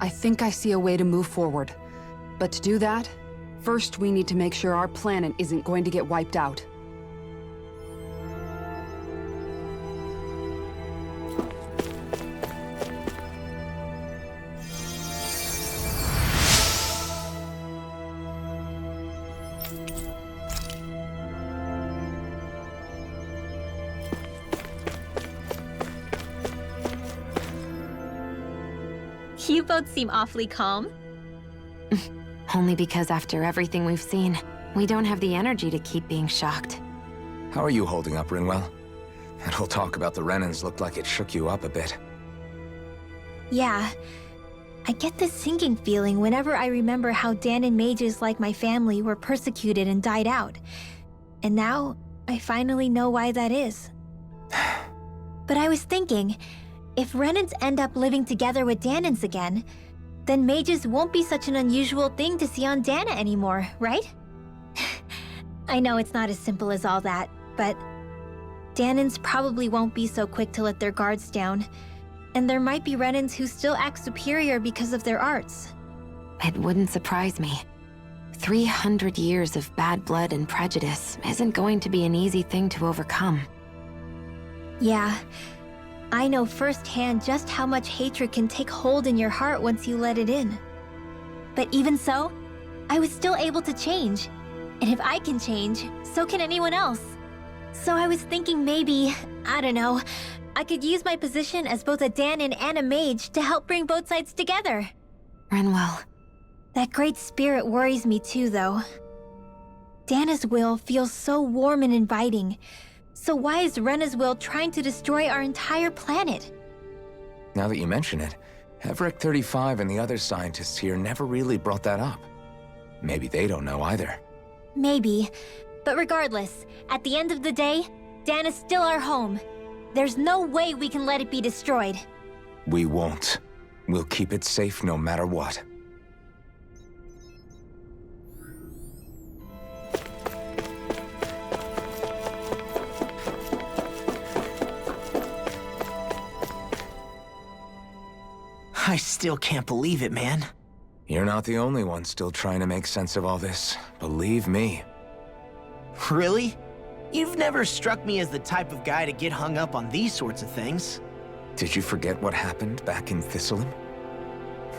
Speaker 5: I think I see a way to move forward. But to do that, first we need to make sure our planet isn't going to get wiped out.
Speaker 4: You both seem awfully calm.
Speaker 2: Only because after everything we've seen, we don't have the energy to keep being shocked.
Speaker 3: How are you holding up, Rinwell? That whole talk about the Renans looked like it shook you up a bit.
Speaker 4: Yeah. I get this sinking feeling whenever I remember how Danan mages like my family were persecuted and died out. And now, I finally know why that is. But I was thinking, if Renans end up living together with Danans again, then mages won't be such an unusual thing to see on Dana anymore, right? I know it's not as simple as all that, but Danans probably won't be so quick to let their guards down, and there might be Renans who still act superior because of their arts.
Speaker 2: It wouldn't surprise me. 300 years of bad blood and prejudice isn't going to be an easy thing to overcome.
Speaker 4: Yeah. I know firsthand just how much hatred can take hold in your heart once you let it in. But even so, I was still able to change. And if I can change, so can anyone else. So I was thinking maybe, I don't know, I could use my position as both a Danan and a mage to help bring both sides together.
Speaker 2: Rinwell.
Speaker 4: That great spirit worries me too, though. Dana's will feels so warm and inviting. So why is Rena's will trying to destroy our entire planet?
Speaker 3: Now that you mention it, Everett 35 and the other scientists here never really brought that up. Maybe they don't know either.
Speaker 4: Maybe. But regardless, at the end of the day, Dana's still our home. There's no way we can let it be destroyed.
Speaker 3: We won't. We'll keep it safe no matter what.
Speaker 1: I still can't believe it, man.
Speaker 3: You're not the only one still trying to make sense of all this. Believe me.
Speaker 1: Really? You've never struck me as the type of guy to get hung up on these sorts of things.
Speaker 3: Did you forget what happened back in Thistleum?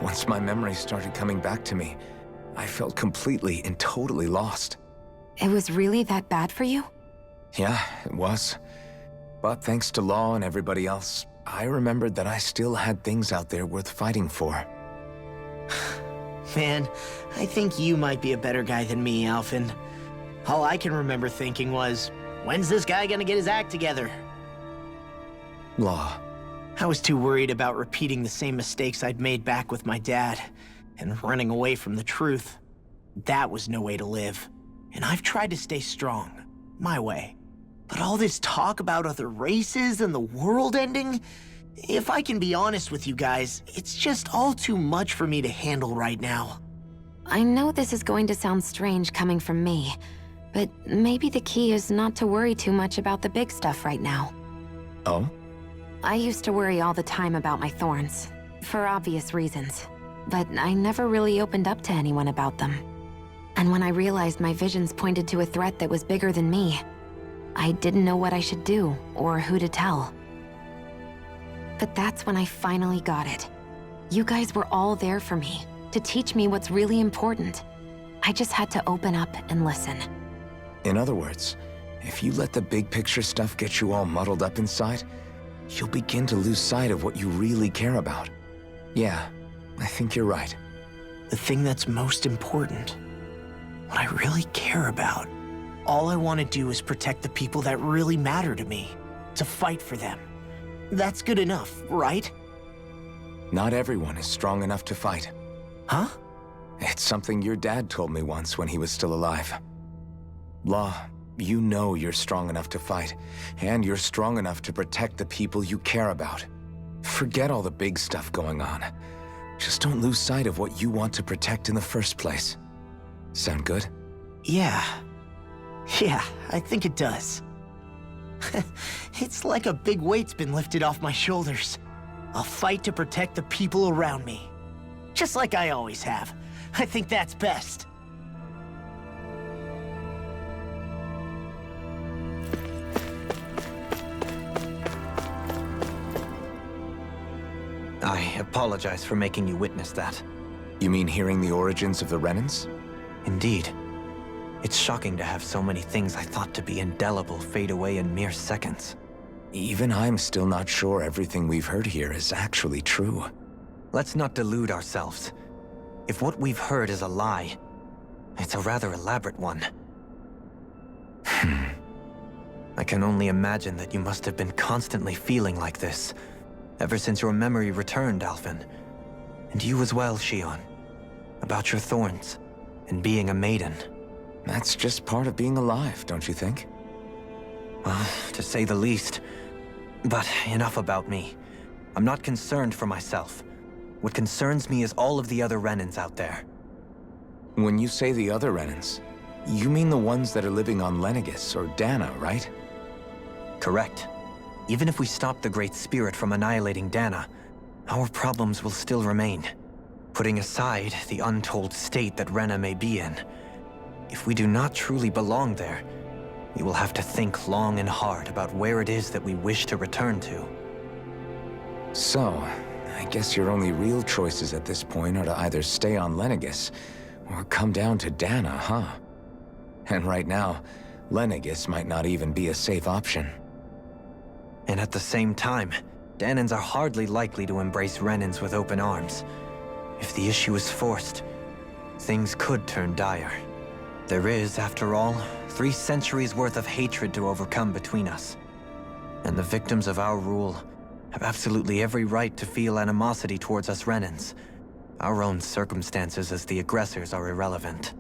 Speaker 3: Once my memory started coming back to me, I felt completely and totally lost.
Speaker 2: It was really that bad for you?
Speaker 3: Yeah, it was. But thanks to Law and everybody else, I remembered that I still had things out there worth fighting for.
Speaker 1: Man, I think you might be a better guy than me, Alphen. All I can remember thinking was, when's this guy gonna get his act together?
Speaker 3: Law.
Speaker 1: I was too worried about repeating the same mistakes I'd made back with my dad, and running away from the truth. That was no way to live. And I've tried to stay strong, my way. But all this talk about other races and the world ending, if I can be honest with you guys, it's just all too much for me to handle right now.
Speaker 2: I know this is going to sound strange coming from me, but maybe the key is not to worry too much about the big stuff right now.
Speaker 3: Oh?
Speaker 2: I used to worry all the time about my thorns, for obvious reasons, but I never really opened up to anyone about them. And when I realized my visions pointed to a threat that was bigger than me, I didn't know what I should do or who to tell. But that's when I finally got it. You guys were all there for me, to teach me what's really important. I just had to open up and listen.
Speaker 3: In other words, if you let the big picture stuff get you all muddled up inside, you'll begin to lose sight of what you really care about. Yeah, I think you're right.
Speaker 1: The thing that's most important, what I really care about. All I want to do is protect the people that really matter to me, to fight for them. That's good enough, right?
Speaker 3: Not everyone is strong enough to fight.
Speaker 1: Huh?
Speaker 3: It's something your dad told me once when he was still alive. Law, you know you're strong enough to fight, and you're strong enough to protect the people you care about. Forget all the big stuff going on. Just don't lose sight of what you want to protect in the first place. Sound good?
Speaker 1: Yeah. Yeah, I think it does. It's like a big weight's been lifted off my shoulders. I'll fight to protect the people around me. Just like I always have. I think that's best.
Speaker 6: I apologize for making you witness that.
Speaker 3: You mean hearing the origins of the Renans?
Speaker 6: Indeed. It's shocking to have so many things I thought to be indelible fade away in mere seconds.
Speaker 3: Even I'm still not sure everything we've heard here is actually true.
Speaker 6: Let's not delude ourselves. If what we've heard is a lie, it's a rather elaborate one. I can only imagine that you must have been constantly feeling like this, ever since your memory returned, Alphen. And you as well, Shion. About your thorns, and being a maiden.
Speaker 3: That's just part of being alive, don't you think?
Speaker 6: Well, to say the least. But enough about me. I'm not concerned for myself. What concerns me is all of the other Renans out there.
Speaker 3: When you say the other Renans, you mean the ones that are living on Lenegis or Dana, right?
Speaker 6: Correct. Even if we stop the Great Spirit from annihilating Dana, our problems will still remain. Putting aside the untold state that Rena may be in, if we do not truly belong there, we will have to think long and hard about where it is that we wish to return to.
Speaker 3: So, I guess your only real choices at this point are to either stay on Lenegis or come down to Dana, huh? And right now, Lenegis might not even be a safe option.
Speaker 6: And at the same time, Danans are hardly likely to embrace Renans with open arms. If the issue is forced, things could turn dire. There is, after all, 3 centuries worth of hatred to overcome between us. And the victims of our rule have absolutely every right to feel animosity towards us Renans. Our own circumstances as the aggressors are irrelevant.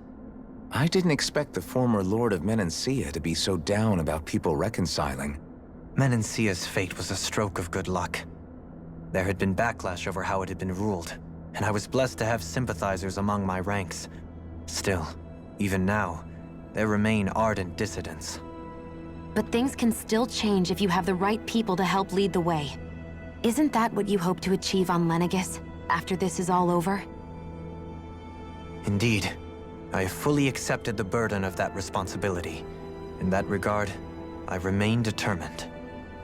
Speaker 3: I didn't expect the former Lord of Menancia to be so down about people reconciling.
Speaker 6: Menancia's fate was a stroke of good luck. There had been backlash over how it had been ruled, and I was blessed to have sympathizers among my ranks. Still, even now, there remain ardent dissidents.
Speaker 2: But things can still change if you have the right people to help lead the way. Isn't that what you hope to achieve on Lenegis, after this is all over?
Speaker 6: Indeed. I have fully accepted the burden of that responsibility. In that regard, I remain determined.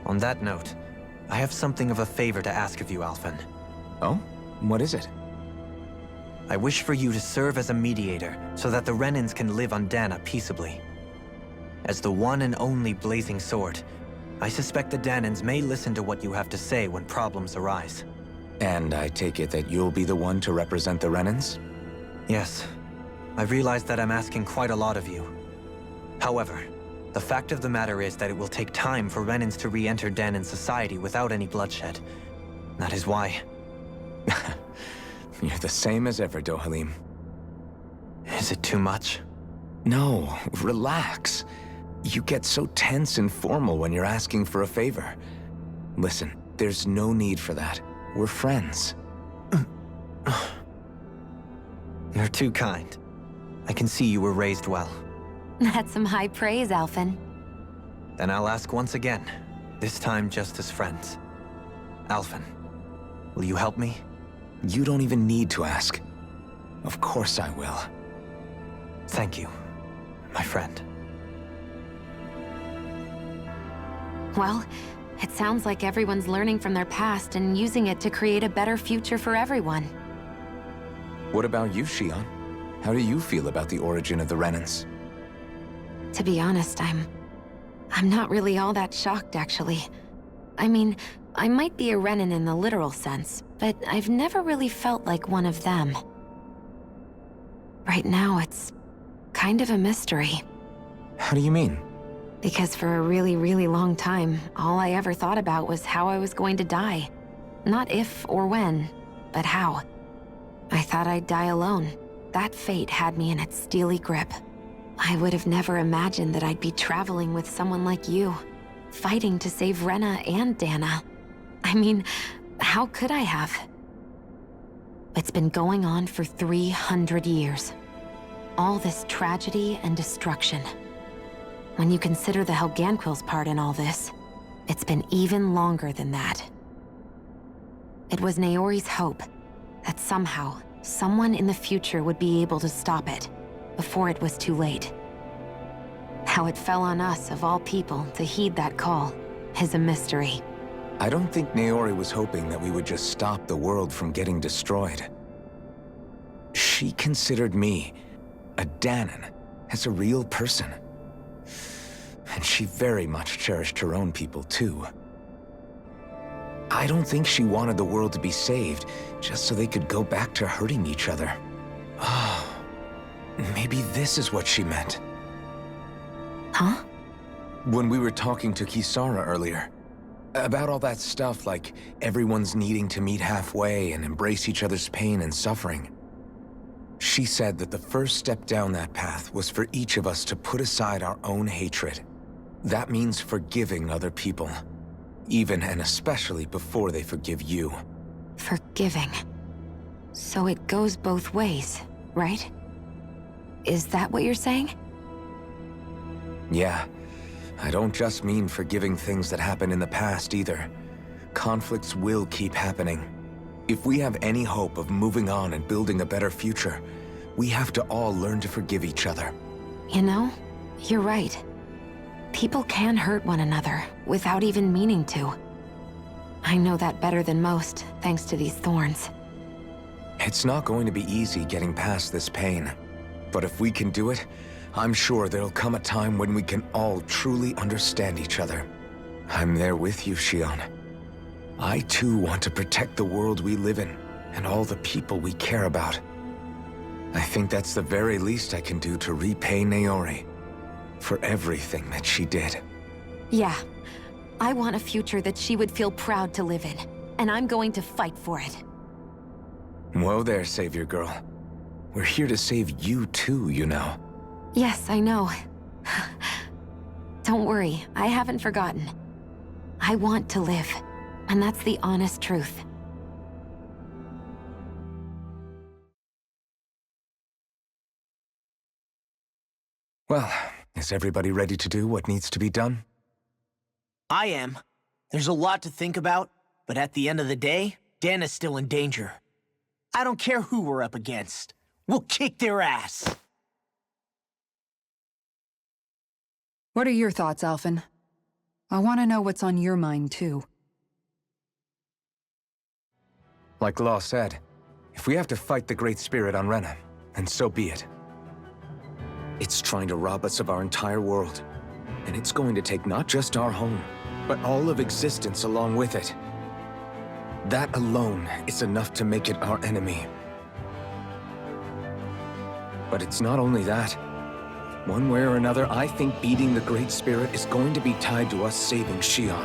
Speaker 6: On that note, I have something of a favor to ask of you, Alphen.
Speaker 3: Oh? What is it?
Speaker 6: I wish for you to serve as a mediator so that the Renans can live on Dana peaceably. As the one and only blazing sword, I suspect the Danans may listen to what you have to say when problems arise.
Speaker 3: And I take it that you'll be the one to represent the Renans?
Speaker 6: Yes. I realize that I'm asking quite a lot of you. However, the fact of the matter is that it will take time for Renans to re-enter Danan society without any bloodshed. That is why...
Speaker 3: You're the same as ever, Dohalim.
Speaker 6: Is it too much?
Speaker 3: No, relax. You get so tense and formal when you're asking for a favor. Listen, there's no need for that. We're friends.
Speaker 6: You're too kind. I can see you were raised well.
Speaker 2: That's some high praise, Alphen.
Speaker 6: Then I'll ask once again, this time just as friends. Alphen, will you help me?
Speaker 3: You don't even need to ask. Of course I will.
Speaker 6: Thank you, my friend.
Speaker 2: Well, it sounds like everyone's learning from their past and using it to create a better future for everyone.
Speaker 3: What about you, Shion? How do you feel about the origin of the Renans?
Speaker 2: To be honest, I'm not really all that shocked, actually. I mean, I might be a Renan in the literal sense, but I've never really felt like one of them. Right now, it's kind of a mystery.
Speaker 3: How do you mean?
Speaker 2: Because for a really, really long time, all I ever thought about was how I was going to die. Not if or when, but how. I thought I'd die alone. That fate had me in its steely grip. I would have never imagined that I'd be traveling with someone like you, fighting to save Rena and Dana. I mean, how could I have? It's been going on for 300 years. All this tragedy and destruction. When you consider the Helganquil's part in all this, it's been even longer than that. It was Naori's hope that somehow, someone in the future would be able to stop it before it was too late. How it fell on us, of all people, to heed that call is a mystery.
Speaker 3: I don't think Naori was hoping that we would just stop the world from getting destroyed. She considered me, a Danan, as a real person. And she very much cherished her own people, too. I don't think she wanted the world to be saved, just so they could go back to hurting each other. Oh, maybe this is what she meant.
Speaker 2: Huh?
Speaker 3: When we were talking to Kisara earlier, about all that stuff like everyone's needing to meet halfway and embrace each other's pain and suffering. She said that the first step down that path was for each of us to put aside our own hatred. That means forgiving other people, even and especially before they forgive you.
Speaker 2: Forgiving. So it goes both ways, right? Is that what you're saying?
Speaker 3: Yeah. I don't just mean forgiving things that happened in the past either. Conflicts will keep happening. If we have any hope of moving on and building a better future, we have to all learn to forgive each other.
Speaker 2: You know, you're right. People can hurt one another without even meaning to. I know that better than most, thanks to these thorns.
Speaker 3: It's not going to be easy getting past this pain. But if we can do it, I'm sure there'll come a time when we can all truly understand each other. I'm there with you, Shion. I too want to protect the world we live in, and all the people we care about. I think that's the very least I can do to repay Naori for everything that she did.
Speaker 2: Yeah. I want a future that she would feel proud to live in, and I'm going to fight for it.
Speaker 3: Whoa there, Savior Girl. We're here to save you too, you know.
Speaker 2: Yes, I know. Don't worry, I haven't forgotten. I want to live, and that's the honest truth.
Speaker 3: Well, is everybody ready to do what needs to be done?
Speaker 1: I am. There's a lot to think about, but at the end of the day, Dan is still in danger. I don't care who we're up against. We'll kick their ass!
Speaker 5: What are your thoughts, Alphen? I want to know what's on your mind, too.
Speaker 3: Like Law said, if we have to fight the Great Spirit on Rena, then so be it. It's trying to rob us of our entire world. And it's going to take not just our home, but all of existence along with it. That alone is enough to make it our enemy. But it's not only that. One way or another, I think beating the Great Spirit is going to be tied to us saving Xion.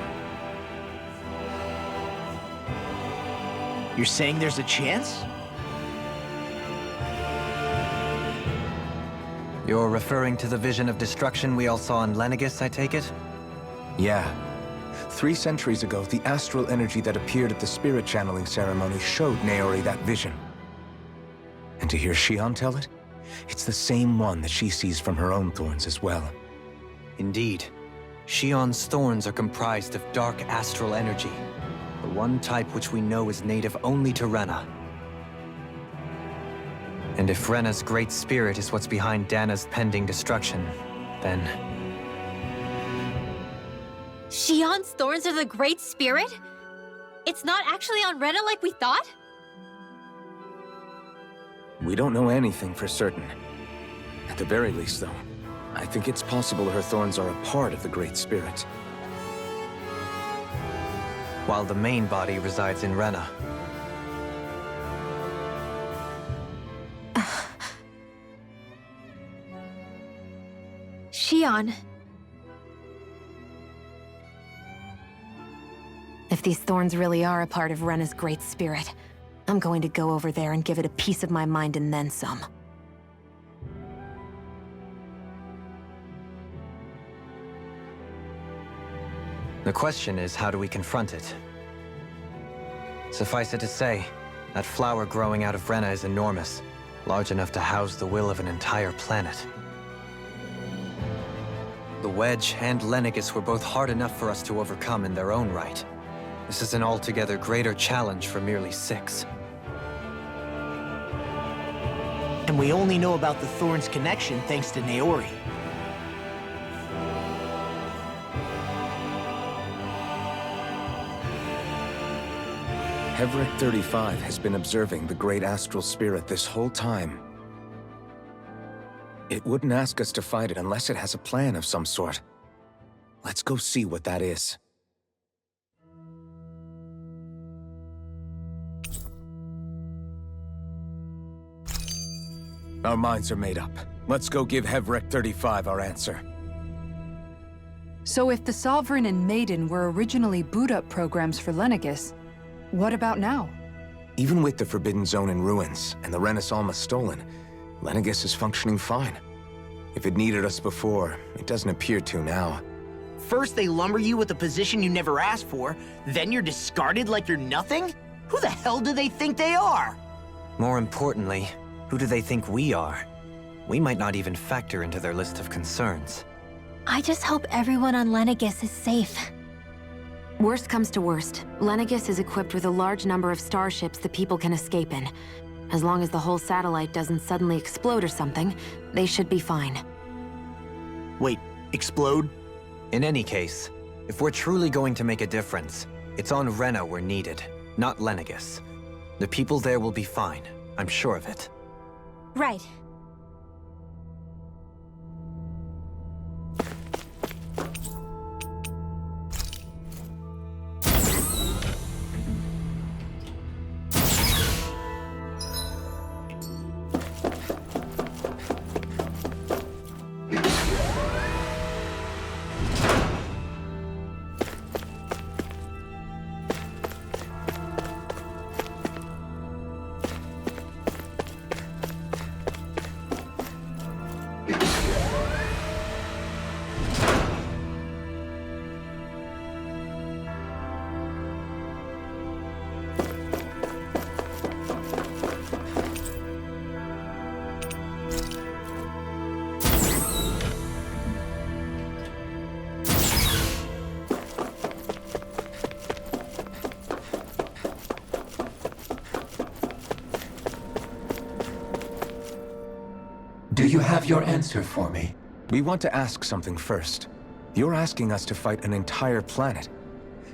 Speaker 1: You're saying there's a chance?
Speaker 6: You're referring to the vision of destruction we all saw in Lenegis, I take it?
Speaker 3: Yeah. 3 centuries ago, the astral energy that appeared at the spirit channeling ceremony showed Naori that vision. And to hear Xion tell it, it's the same one that she sees from her own thorns as well.
Speaker 6: Indeed. Xion's thorns are comprised of dark astral energy, the one type which we know is native only to Rena. And if Rena's great spirit is what's behind Dana's pending destruction, then...
Speaker 4: Xion's thorns are the Great Spirit? It's not actually on Rena like we thought?
Speaker 3: We don't know anything for certain. At the very least, though, I think it's possible her thorns are a part of the Great Spirit.
Speaker 6: While the main body resides in Rena.
Speaker 4: Xion.
Speaker 2: If these thorns really are a part of Rena's great spirit, I'm going to go over there and give it a piece of my mind and then some.
Speaker 6: The question is, how do we confront it? Suffice it to say, that flower growing out of Rena is enormous, large enough to house the will of an entire planet. The Wedge and Lenegis were both hard enough for us to overcome in their own right. This is an altogether greater challenge for merely 6.
Speaker 1: And we only know about the Thorns connection thanks to Naori.
Speaker 3: Hevrek 35 has been observing the Great Astral Spirit this whole time. It wouldn't ask us to fight it unless it has a plan of some sort. Let's go see what that is. Our minds are made up. Let's go give Hevrek 35 our answer.
Speaker 5: So if the Sovereign and Maiden were originally boot-up programs for Lenegis, what about now?
Speaker 3: Even with the Forbidden Zone in ruins and the Renus almost stolen, Lenegis is functioning fine. If it needed us before, it doesn't appear to now.
Speaker 1: First they lumber you with a position you never asked for, then you're discarded like you're nothing? Who the hell do they think they are?
Speaker 6: More importantly, who do they think we are? We might not even factor into their list of concerns.
Speaker 4: I just hope everyone on Lenegis is safe.
Speaker 2: Worst comes to worst, Lenegis is equipped with a large number of starships that people can escape in. As long as the whole satellite doesn't suddenly explode or something, they should be fine.
Speaker 1: Wait, explode?
Speaker 6: In any case, if we're truly going to make a difference, it's on Rena we're needed, not Lenegis. The people there will be fine, I'm sure of it.
Speaker 4: Right.
Speaker 7: Do you have your answer for me?
Speaker 3: We want to ask something first. You're asking us to fight an entire planet.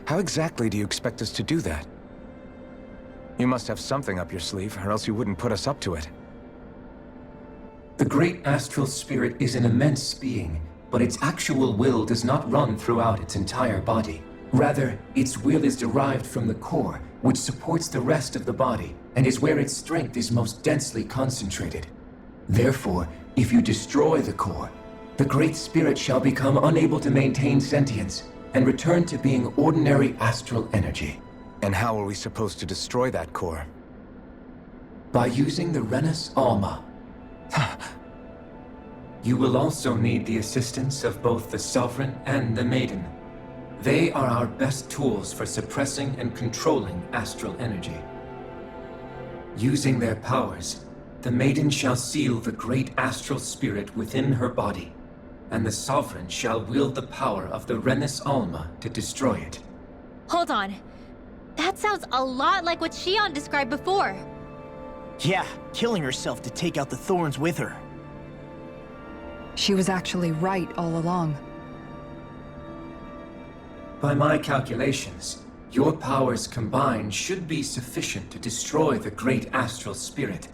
Speaker 3: How exactly do you expect us to do that? You must have something up your sleeve, or else you wouldn't put us up to it.
Speaker 7: The great astral spirit is an immense being, but its actual will does not run throughout its entire body. Rather, its will is derived from the core, which supports the rest of the body, and is where its strength is most densely concentrated. Therefore, if you destroy the core, the Great Spirit shall become unable to maintain sentience, and return to being ordinary astral energy.
Speaker 3: And how are we supposed to destroy that core?
Speaker 7: By using the Renans Alma. You will also need the assistance of both the Sovereign and the Maiden. They are our best tools for suppressing and controlling astral energy. Using their powers, the Maiden shall seal the great astral spirit within her body, and the Sovereign shall wield the power of the Renans Alma to destroy it.
Speaker 4: Hold on. That sounds a lot like what Shion described before.
Speaker 1: Yeah, killing herself to take out the thorns with her.
Speaker 5: She was actually right all along.
Speaker 7: By my calculations, your powers combined should be sufficient to destroy the great astral spirit,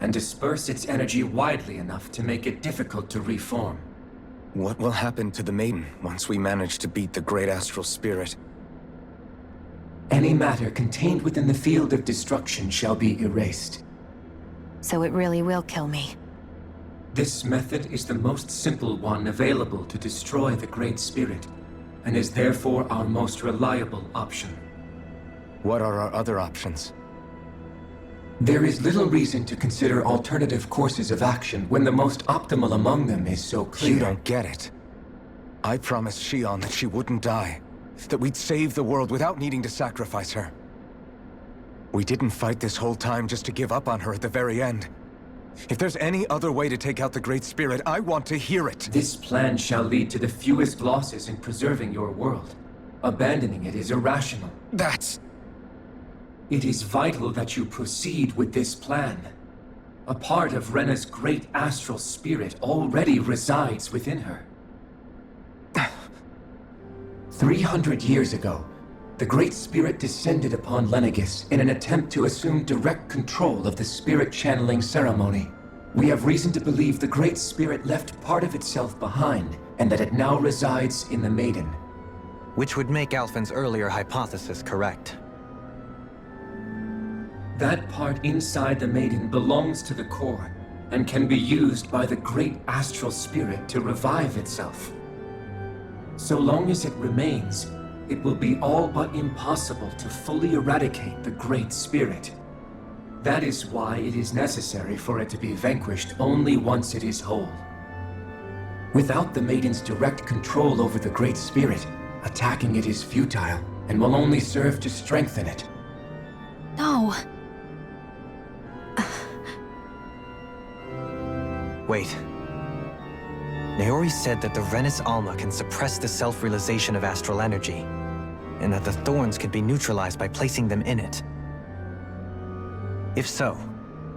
Speaker 7: and disperse its energy widely enough to make it difficult to reform.
Speaker 3: What will happen to the Maiden once we manage to beat the great astral spirit?
Speaker 7: Any matter contained within the field of destruction shall be erased.
Speaker 2: So it really will kill me.
Speaker 7: This method is the most simple one available to destroy the Great Spirit, and is therefore our most reliable option.
Speaker 3: What are our other options?
Speaker 7: There is little reason to consider alternative courses of action when the most optimal among them is so clear.
Speaker 3: You don't get it. I promised Shion that she wouldn't die, that we'd save the world without needing to sacrifice her. We didn't fight this whole time just to give up on her at the very end. If there's any other way to take out the Great Spirit, I want to hear it.
Speaker 7: This plan shall lead to the fewest losses in preserving your world. Abandoning it is irrational.
Speaker 3: That's...
Speaker 7: It is vital that you proceed with this plan. A part of Rena's great astral spirit already resides within her. 300 years ago, the Great Spirit descended upon Lenegis in an attempt to assume direct control of the spirit channeling ceremony. We have reason to believe the Great Spirit left part of itself behind, and that it now resides in the Maiden.
Speaker 6: Which would make Alphen's earlier hypothesis correct.
Speaker 7: That part inside the Maiden belongs to the core, and can be used by the great astral spirit to revive itself. So long as it remains, it will be all but impossible to fully eradicate the Great Spirit. That is why it is necessary for it to be vanquished only once it is whole. Without the Maiden's direct control over the Great Spirit, attacking it is futile, and will only serve to strengthen it.
Speaker 4: No.
Speaker 6: Wait. Naori said that the Renans Alma can suppress the self-realization of astral energy, and that the thorns can be neutralized by placing them in it. If so,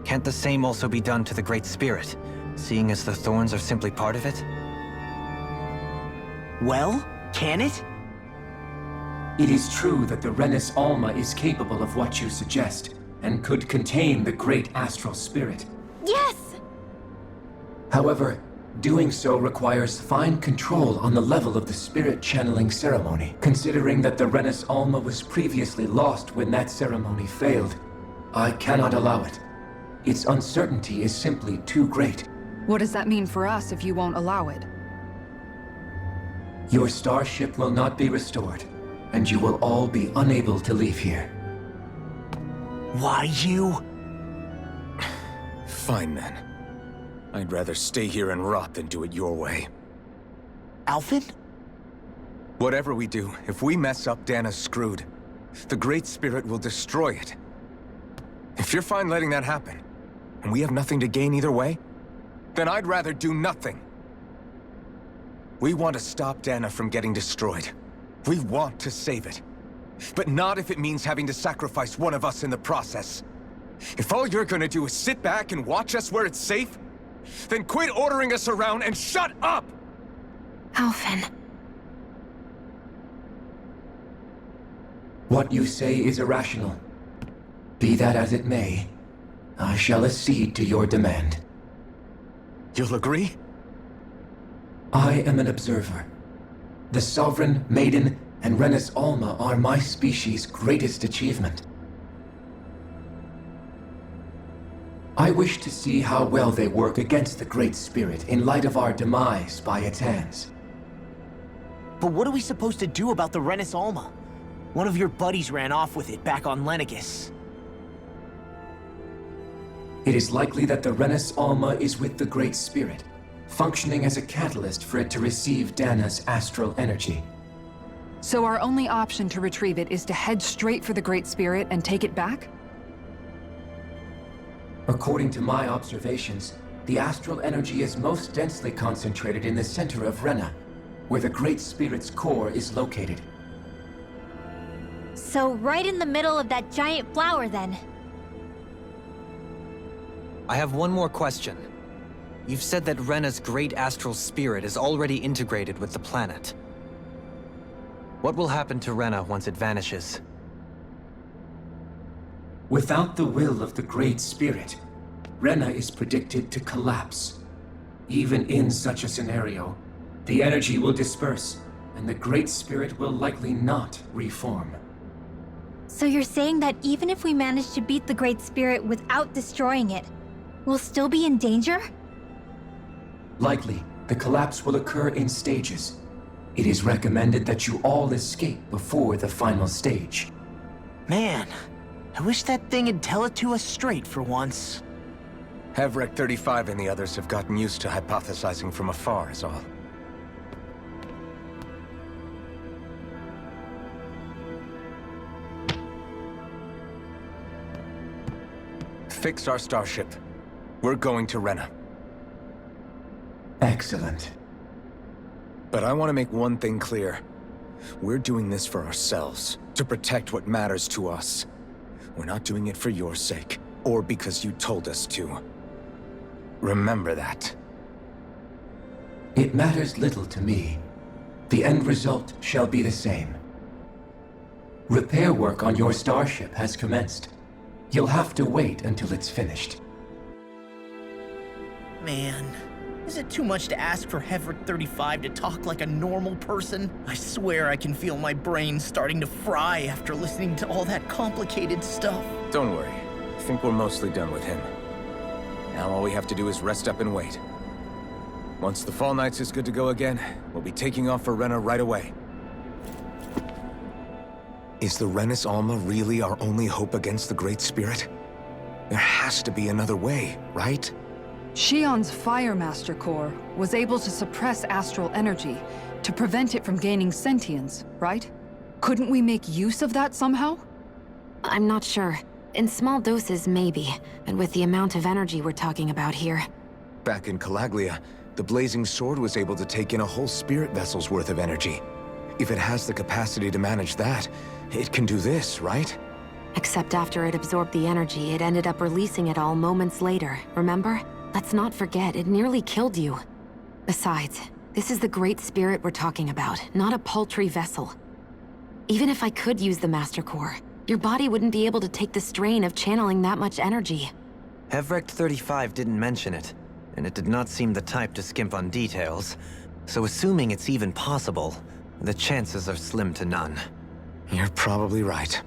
Speaker 6: can't the same also be done to the Great Spirit, seeing as the thorns are simply part of it?
Speaker 1: Well, can it?
Speaker 7: It is true that the Renans Alma is capable of what you suggest, and could contain the great astral spirit.
Speaker 4: Yes!
Speaker 7: However, doing so requires fine control on the level of the spirit channeling ceremony, considering that the Renans Alma was previously lost when that ceremony failed. I cannot allow it. Its uncertainty is simply too great.
Speaker 5: What does that mean for us if you won't allow it?
Speaker 7: Your starship will not be restored, and you will all be unable to leave here.
Speaker 1: Why you?
Speaker 3: Fine, then. I'd rather stay here and rot than do it your way.
Speaker 1: Alphen?
Speaker 3: Whatever we do, if we mess up, Dana's screwed. The Great Spirit will destroy it. If you're fine letting that happen, and we have nothing to gain either way, then I'd rather do nothing. We want to stop Dana from getting destroyed. We want to save it. But not if it means having to sacrifice one of us in the process. If all you're gonna do is sit back and watch us where it's safe, Then quit ordering us around and shut up!
Speaker 2: Alphen.
Speaker 7: What you say is irrational. Be that as it may, I shall accede to your demand.
Speaker 3: You'll agree?
Speaker 7: I am an observer. The Sovereign, Maiden, and Renans Alma are my species' greatest achievement. I wish to see how well they work against the Great Spirit in light of our demise by its hands.
Speaker 1: But what are we supposed to do about the Renans Alma? One of your buddies ran off with it back on Lenegus.
Speaker 7: It is likely that the Renans Alma is with the Great Spirit, functioning as a catalyst for it to receive Dana's astral energy.
Speaker 5: So our only option to retrieve it is to head straight for the Great Spirit and take it back?
Speaker 7: According to my observations, the astral energy is most densely concentrated in the center of Rena, where the Great Spirit's core is located.
Speaker 4: So right in the middle of that giant flower, then.
Speaker 6: I have one more question. You've said that Rena's great astral spirit is already integrated with the planet. What will happen to Rena once it vanishes?
Speaker 7: Without the will of the Great Spirit, Rena is predicted to collapse. Even in such a scenario, the energy will disperse, and the Great Spirit will likely not reform.
Speaker 4: So you're saying that even if we manage to beat the Great Spirit without destroying it, we'll still be in danger?
Speaker 7: Likely, the collapse will occur in stages. It is recommended that you all escape before the final stage.
Speaker 1: Man, I wish that thing would tell it to us straight for once.
Speaker 3: Hevrek 35 and the others have gotten used to hypothesizing from afar, is all. Fix our starship. We're going to Rena.
Speaker 7: Excellent.
Speaker 3: But I want to make one thing clear. We're doing this for ourselves, to protect what matters to us. We're not doing it for your sake, or because you told us to. Remember that.
Speaker 7: It matters little to me. The end result shall be the same. Repair work on your starship has commenced. You'll have to wait until it's finished.
Speaker 1: Man, is it too much to ask for Hevrek 35 to talk like a normal person? I swear I can feel my brain starting to fry after listening to all that complicated stuff.
Speaker 3: Don't worry. I think we're mostly done with him. Now all we have to do is rest up and wait. Once the Fall Knights is good to go again, we'll be taking off for Rena right away. Is the Renans Alma really our only hope against the Great Spirit? There has to be another way, right?
Speaker 5: Shion's Fire Master Core was able to suppress astral energy to prevent it from gaining sentience, right? Couldn't we make use of that somehow?
Speaker 2: I'm not sure. In small doses, maybe. And with the amount of energy we're talking about here.
Speaker 3: Back in Calaglia, the Blazing Sword was able to take in a whole spirit vessel's worth of energy. If it has the capacity to manage that, it can do this, right?
Speaker 2: Except after it absorbed the energy, it ended up releasing it all moments later, remember? Let's not forget, it nearly killed you. Besides, this is the Great Spirit we're talking about, not a paltry vessel. Even if I could use the Master Core, your body wouldn't be able to take the strain of channeling that much energy.
Speaker 6: Hevrek 35 didn't mention it, and it did not seem the type to skimp on details. So assuming it's even possible, the chances are slim to none.
Speaker 3: You're probably right.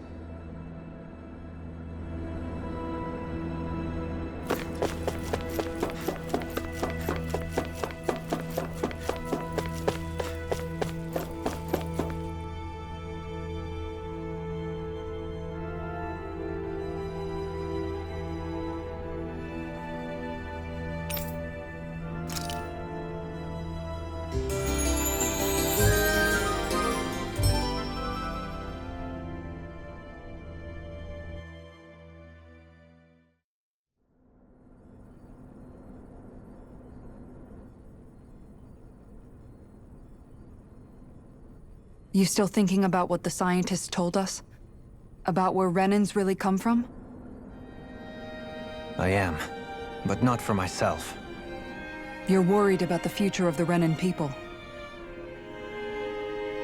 Speaker 5: You still thinking about what the scientists told us? About where Renans really come from?
Speaker 6: I am, but not for myself.
Speaker 5: You're worried about the future of the Renan people.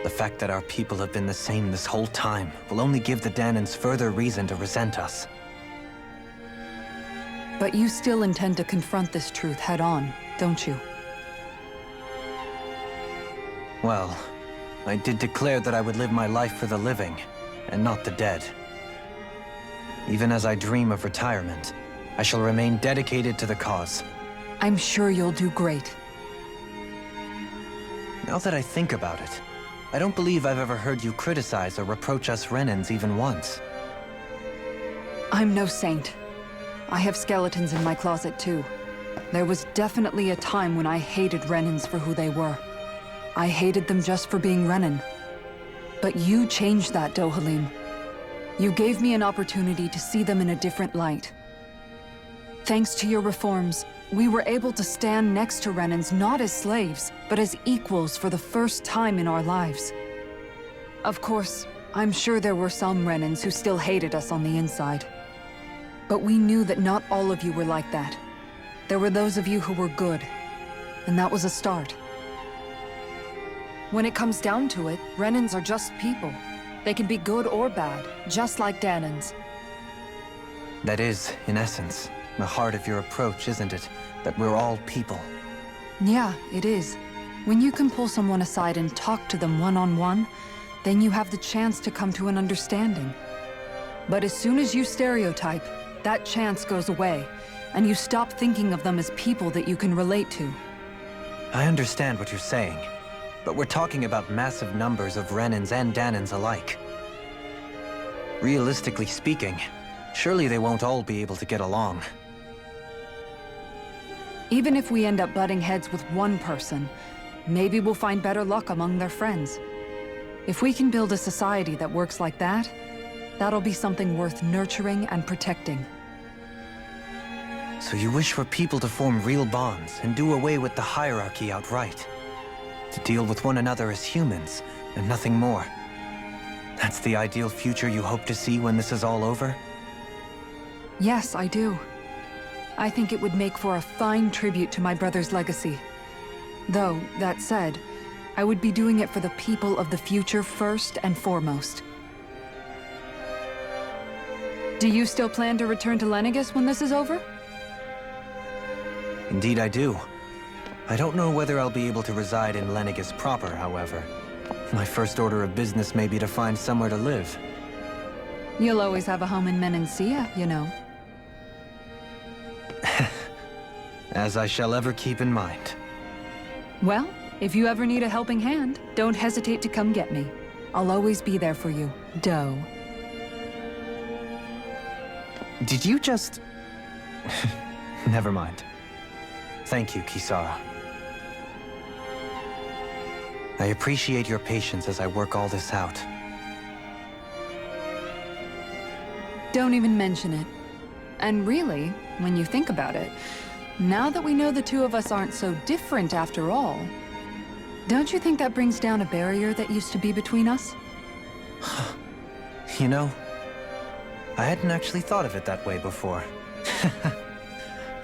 Speaker 6: The fact that our people have been the same this whole time will only give the Danans further reason to resent us.
Speaker 5: But you still intend to confront this truth head-on, don't you?
Speaker 6: Well, I did declare that I would live my life for the living, and not the dead. Even as I dream of retirement, I shall remain dedicated to the cause.
Speaker 5: I'm sure you'll do great.
Speaker 6: Now that I think about it, I don't believe I've ever heard you criticize or reproach us Renans even once.
Speaker 5: I'm no saint. I have skeletons in my closet too. There was definitely a time when I hated Renans for who they were. I hated them just for being Renan. But you changed that, Dohalim. You gave me an opportunity to see them in a different light. Thanks to your reforms, we were able to stand next to Renans not as slaves, but as equals for the first time in our lives. Of course, I'm sure there were some Renans who still hated us on the inside. But we knew that not all of you were like that. There were those of you who were good, and that was a start. When it comes down to it, Renans are just people. They can be good or bad, just like Danans.
Speaker 6: That is, in essence, the heart of your approach, isn't it? That we're all people.
Speaker 5: Yeah, it is. When you can pull someone aside and talk to them one-on-one, then you have the chance to come to an understanding. But as soon as you stereotype, that chance goes away, and you stop thinking of them as people that you can relate to.
Speaker 6: I understand what you're saying, but we're talking about massive numbers of Renans and Danans alike. Realistically speaking, surely they won't all be able to get along.
Speaker 5: Even if we end up butting heads with one person, maybe we'll find better luck among their friends. If we can build a society that works like that, that'll be something worth nurturing and protecting.
Speaker 6: So you wish for people to form real bonds and do away with the hierarchy outright? To deal with one another as humans, and nothing more? That's the ideal future you hope to see when this is all over?
Speaker 5: Yes, I do. I think it would make for a fine tribute to my brother's legacy. Though, that said, I would be doing it for the people of the future first and foremost. Do you still plan to return to Lenegis when this is over?
Speaker 6: Indeed I do. I don't know whether I'll be able to reside in Lenegis proper, however. My first order of business may be to find somewhere to live.
Speaker 5: You'll always have a home in Menancia, you know.
Speaker 6: As I shall ever keep in mind.
Speaker 5: Well, if you ever need a helping hand, don't hesitate to come get me. I'll always be there for you, Doe.
Speaker 6: Did you just... Never mind. Thank you, Kisara. I appreciate your patience as I work all this out.
Speaker 5: Don't even mention it. And really, when you think about it, now that we know the two of us aren't so different after all, don't you think that brings down a barrier that used to be between us?
Speaker 6: You know, I hadn't actually thought of it that way before.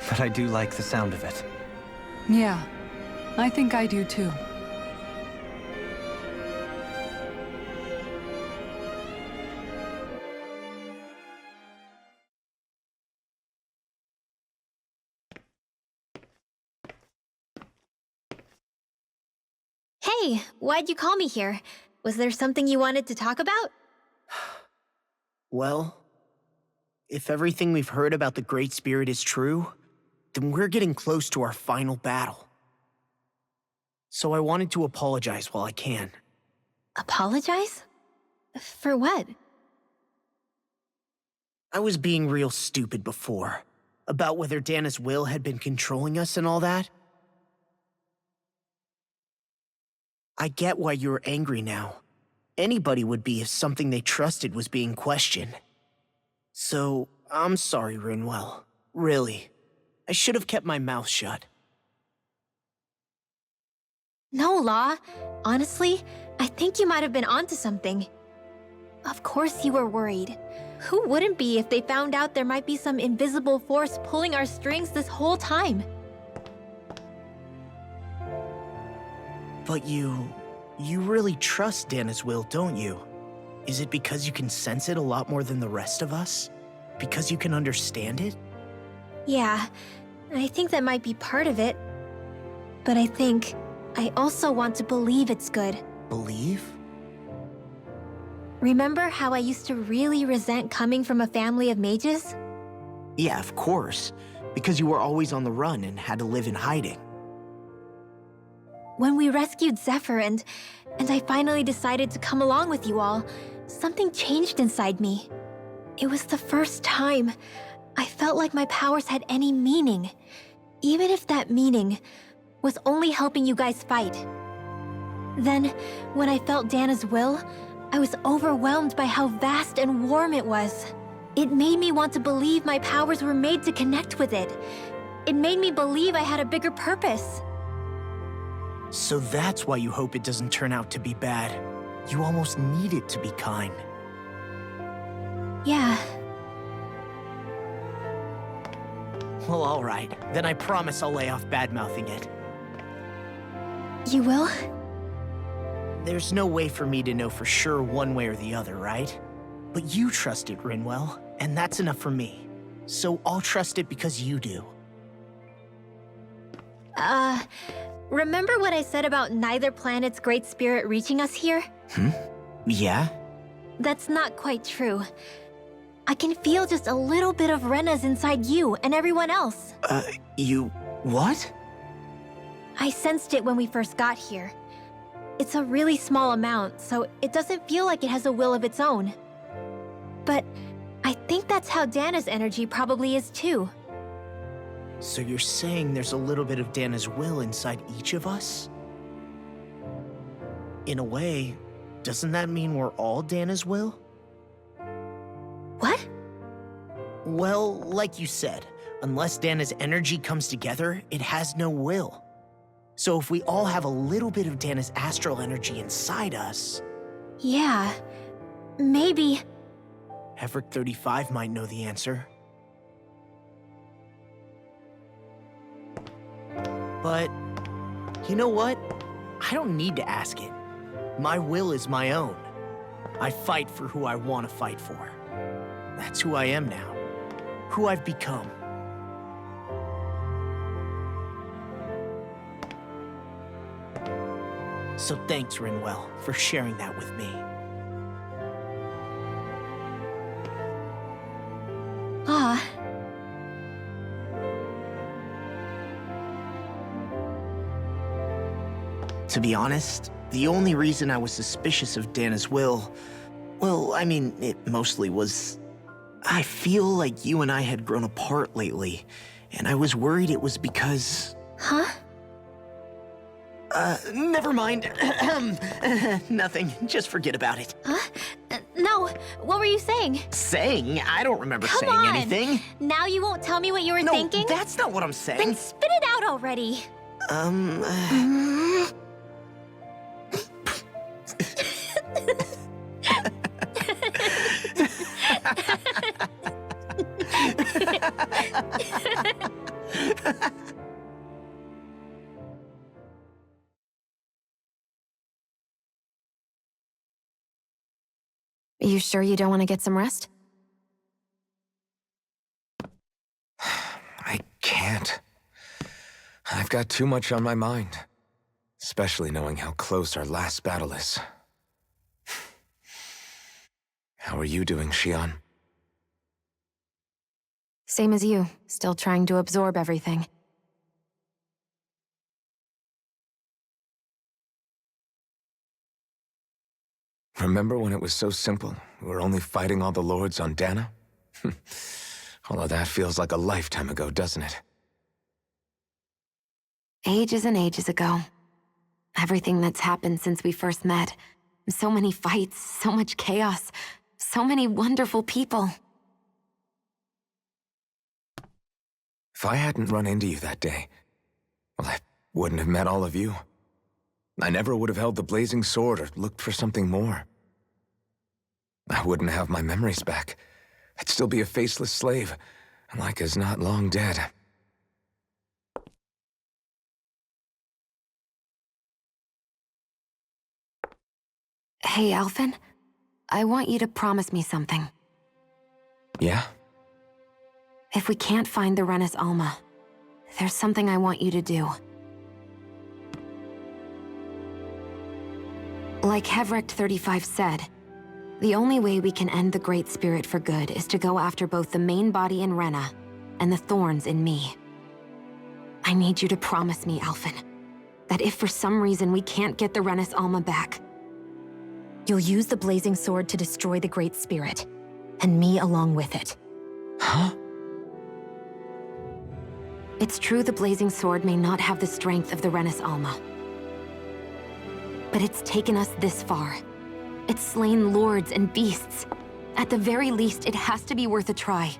Speaker 6: But I do like the sound of it.
Speaker 5: Yeah, I think I do too.
Speaker 4: Hey, why'd you call me here? Was there something you wanted to talk about?
Speaker 1: Well, if everything we've heard about the Great Spirit is true, then we're getting close to our final battle. So I wanted to apologize while I can.
Speaker 4: Apologize? For what?
Speaker 1: I was being real stupid before, about whether Dana's will had been controlling us and all that. I get why you're angry now. Anybody would be if something they trusted was being questioned. So, I'm sorry, Rinwell. Really. I should have kept my mouth shut.
Speaker 4: No, Law. Honestly, I think you might have been onto something. Of course you were worried. Who wouldn't be if they found out there might be some invisible force pulling our strings this whole time?
Speaker 1: But you really trust Dana's will, don't you? Is it because you can sense it a lot more than the rest of us? Because you can understand it?
Speaker 4: Yeah, I think that might be part of it. But I think I also want to believe it's good.
Speaker 1: Believe?
Speaker 4: Remember how I used to really resent coming from a family of mages?
Speaker 1: Yeah, of course. Because you were always on the run and had to live in hiding.
Speaker 4: When we rescued Zephyr and I finally decided to come along with you all, something changed inside me. It was the first time I felt like my powers had any meaning, even if that meaning was only helping you guys fight. Then, when I felt Dana's will, I was overwhelmed by how vast and warm it was. It made me want to believe my powers were made to connect with it. It made me believe I had a bigger purpose.
Speaker 1: So that's why you hope it doesn't turn out to be bad. You almost need it to be kind.
Speaker 4: Yeah.
Speaker 1: Well, all right. Then I promise I'll lay off bad-mouthing it.
Speaker 4: You will?
Speaker 1: There's no way for me to know for sure one way or the other, right? But you trust it, Rinwell, and that's enough for me. So I'll trust it because you do.
Speaker 4: Remember what I said about neither planet's great spirit reaching us here?
Speaker 1: Yeah?
Speaker 4: That's not quite true. I can feel just a little bit of Renans inside you and everyone else.
Speaker 1: You... what?
Speaker 4: I sensed it when we first got here. It's a really small amount, so it doesn't feel like it has a will of its own. But I think that's how Dana's energy probably is too.
Speaker 1: So you're saying there's a little bit of Dana's will inside each of us? In a way, doesn't that mean we're all Dana's will?
Speaker 4: What?
Speaker 1: Well, like you said, unless Dana's energy comes together, it has no will. So if we all have a little bit of Dana's astral energy inside us...
Speaker 4: Yeah, maybe...
Speaker 1: Everett 35 might know the answer. But, you know what? I don't need to ask it. My will is my own. I fight for who I want to fight for. That's who I am now. Who I've become. So thanks, Rinwell, for sharing that with me.
Speaker 4: Ah.
Speaker 1: To be honest, the only reason I was suspicious of Dana's will, well, I mean, it mostly was... I feel like you and I had grown apart lately, and I was worried it was because...
Speaker 4: Huh?
Speaker 1: Never mind. Nothing. Just forget about it.
Speaker 4: Huh? No, what were you saying?
Speaker 1: Saying? I don't remember
Speaker 4: Come
Speaker 1: saying
Speaker 4: on.
Speaker 1: anything.
Speaker 4: Now you won't tell me what you were thinking?
Speaker 1: No, that's not what I'm saying.
Speaker 4: Then spit it out already.
Speaker 2: Are you sure you don't want to get some rest?
Speaker 3: I can't. I've got too much on my mind. Especially knowing how close our last battle is. How are you doing, Xion?
Speaker 2: Same as you, still trying to absorb everything.
Speaker 3: Remember when it was so simple? We were only fighting all the lords on Dana? All of that feels like a lifetime ago, doesn't it?
Speaker 2: Ages and ages ago. Everything that's happened since we first met. So many fights, so much chaos, so many wonderful people.
Speaker 3: If I hadn't run into you that day, well, I wouldn't have met all of you. I never would have held the blazing sword or looked for something more. I wouldn't have my memories back. I'd still be a faceless slave, like as not long dead.
Speaker 2: Hey, Alphen. I want you to promise me something.
Speaker 3: Yeah?
Speaker 2: If we can't find the Renans Alma, there's something I want you to do. Like Hevrecht 35 said, the only way we can end the Great Spirit for good is to go after both the main body in Rena and the thorns in me. I need you to promise me, Alphen, that if for some reason we can't get the Renans Alma back, you'll use the Blazing Sword to destroy the Great Spirit, and me along with it.
Speaker 3: Huh?
Speaker 2: It's true the Blazing Sword may not have the strength of the Renans Alma, but it's taken us this far. It's slain lords and beasts. At the very least, it has to be worth a try.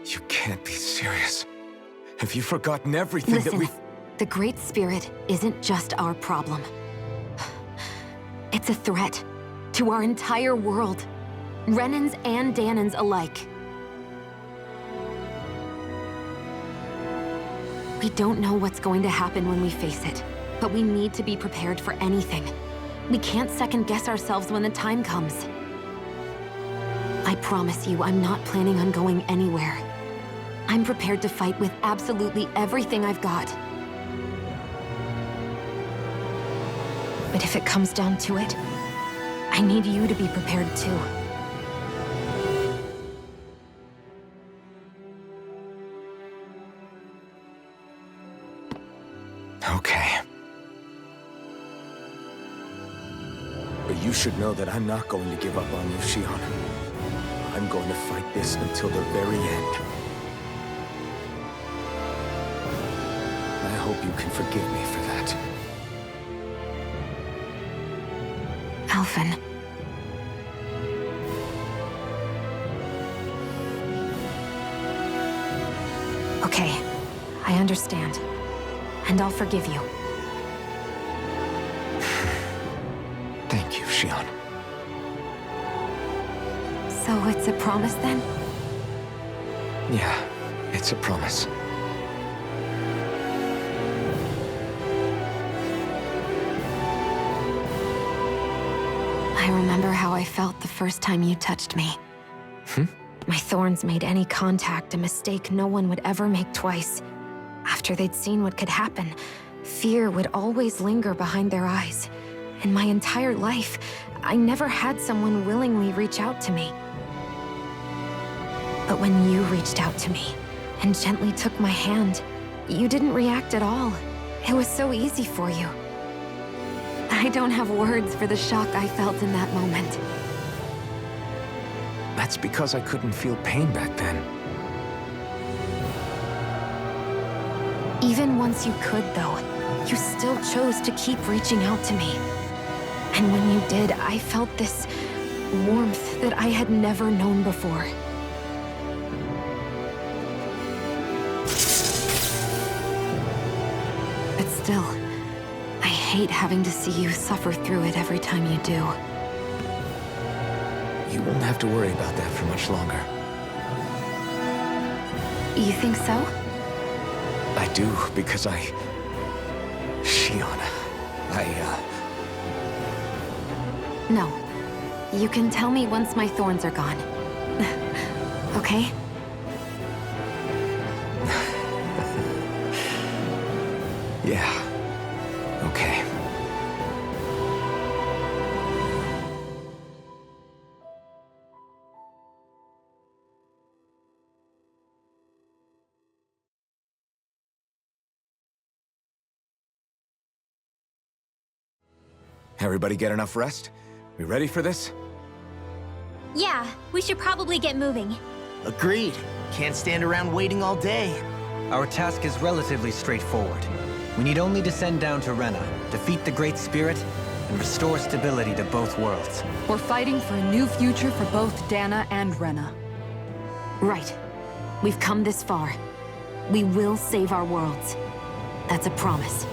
Speaker 3: You can't be serious. Have you forgotten everything that
Speaker 2: Listen,
Speaker 3: we've...
Speaker 2: the Great Spirit isn't just our problem. It's a threat to our entire world. Renans and Danans alike. We don't know what's going to happen when we face it, but we need to be prepared for anything. We can't second-guess ourselves when the time comes. I promise you, I'm not planning on going anywhere. I'm prepared to fight with absolutely everything I've got. But if it comes down to it, I need you to be prepared too.
Speaker 3: Okay. But you should know that I'm not going to give up on you, Shion. I'm going to fight this until the very end. I hope you can forgive me for that.
Speaker 2: Alphen. Okay, I understand. And I'll forgive you.
Speaker 3: Thank you, Shion.
Speaker 2: So it's a promise then?
Speaker 3: Yeah, it's a promise.
Speaker 2: I remember how I felt the first time you touched me. My thorns made any contact a mistake no one would ever make twice. After they'd seen what could happen, fear would always linger behind their eyes. In my entire life, I never had someone willingly reach out to me. But when you reached out to me and gently took my hand, you didn't react at all. It was so easy for you. I don't have words for the shock I felt in that moment.
Speaker 3: That's because I couldn't feel pain back then.
Speaker 2: Even once you could, though, you still chose to keep reaching out to me. And when you did, I felt this warmth that I had never known before. But still, I hate having to see you suffer through it every time you do.
Speaker 3: You won't have to worry about that for much longer.
Speaker 2: You think so?
Speaker 3: I do, because Shion,
Speaker 2: No. You can tell me once my thorns are gone. Okay?
Speaker 3: Yeah. Okay. Everybody get enough rest? We ready for this?
Speaker 4: Yeah, we should probably get moving.
Speaker 1: Agreed. Can't stand around waiting all day.
Speaker 6: Our task is relatively straightforward. We need only descend down to Rena, defeat the Great Spirit, and restore stability to both worlds.
Speaker 5: We're fighting for a new future for both Dana and Rena.
Speaker 2: Right. We've come this far. We will save our worlds. That's a promise.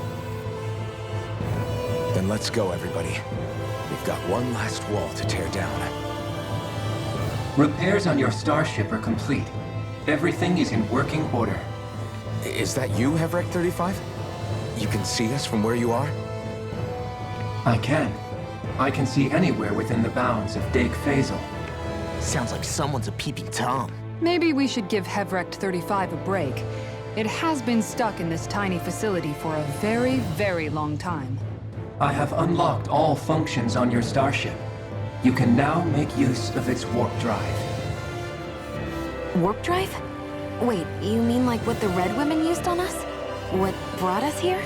Speaker 3: Then let's go, everybody. We've got one last wall to tear down.
Speaker 7: Repairs on your starship are complete. Everything is in working order.
Speaker 3: Is that you, Hevrecht 35? You can see us from where you are?
Speaker 7: I can. I can see anywhere within the bounds of Dake Faisal.
Speaker 1: Sounds like someone's a peeping Tom.
Speaker 5: Maybe we should give Hevrect 35 a break. It has been stuck in this tiny facility for a very, very long time.
Speaker 7: I have unlocked all functions on your starship. You can now make use of its warp drive.
Speaker 2: Warp drive? Wait, you mean like what the Red Women used on us? What brought us here?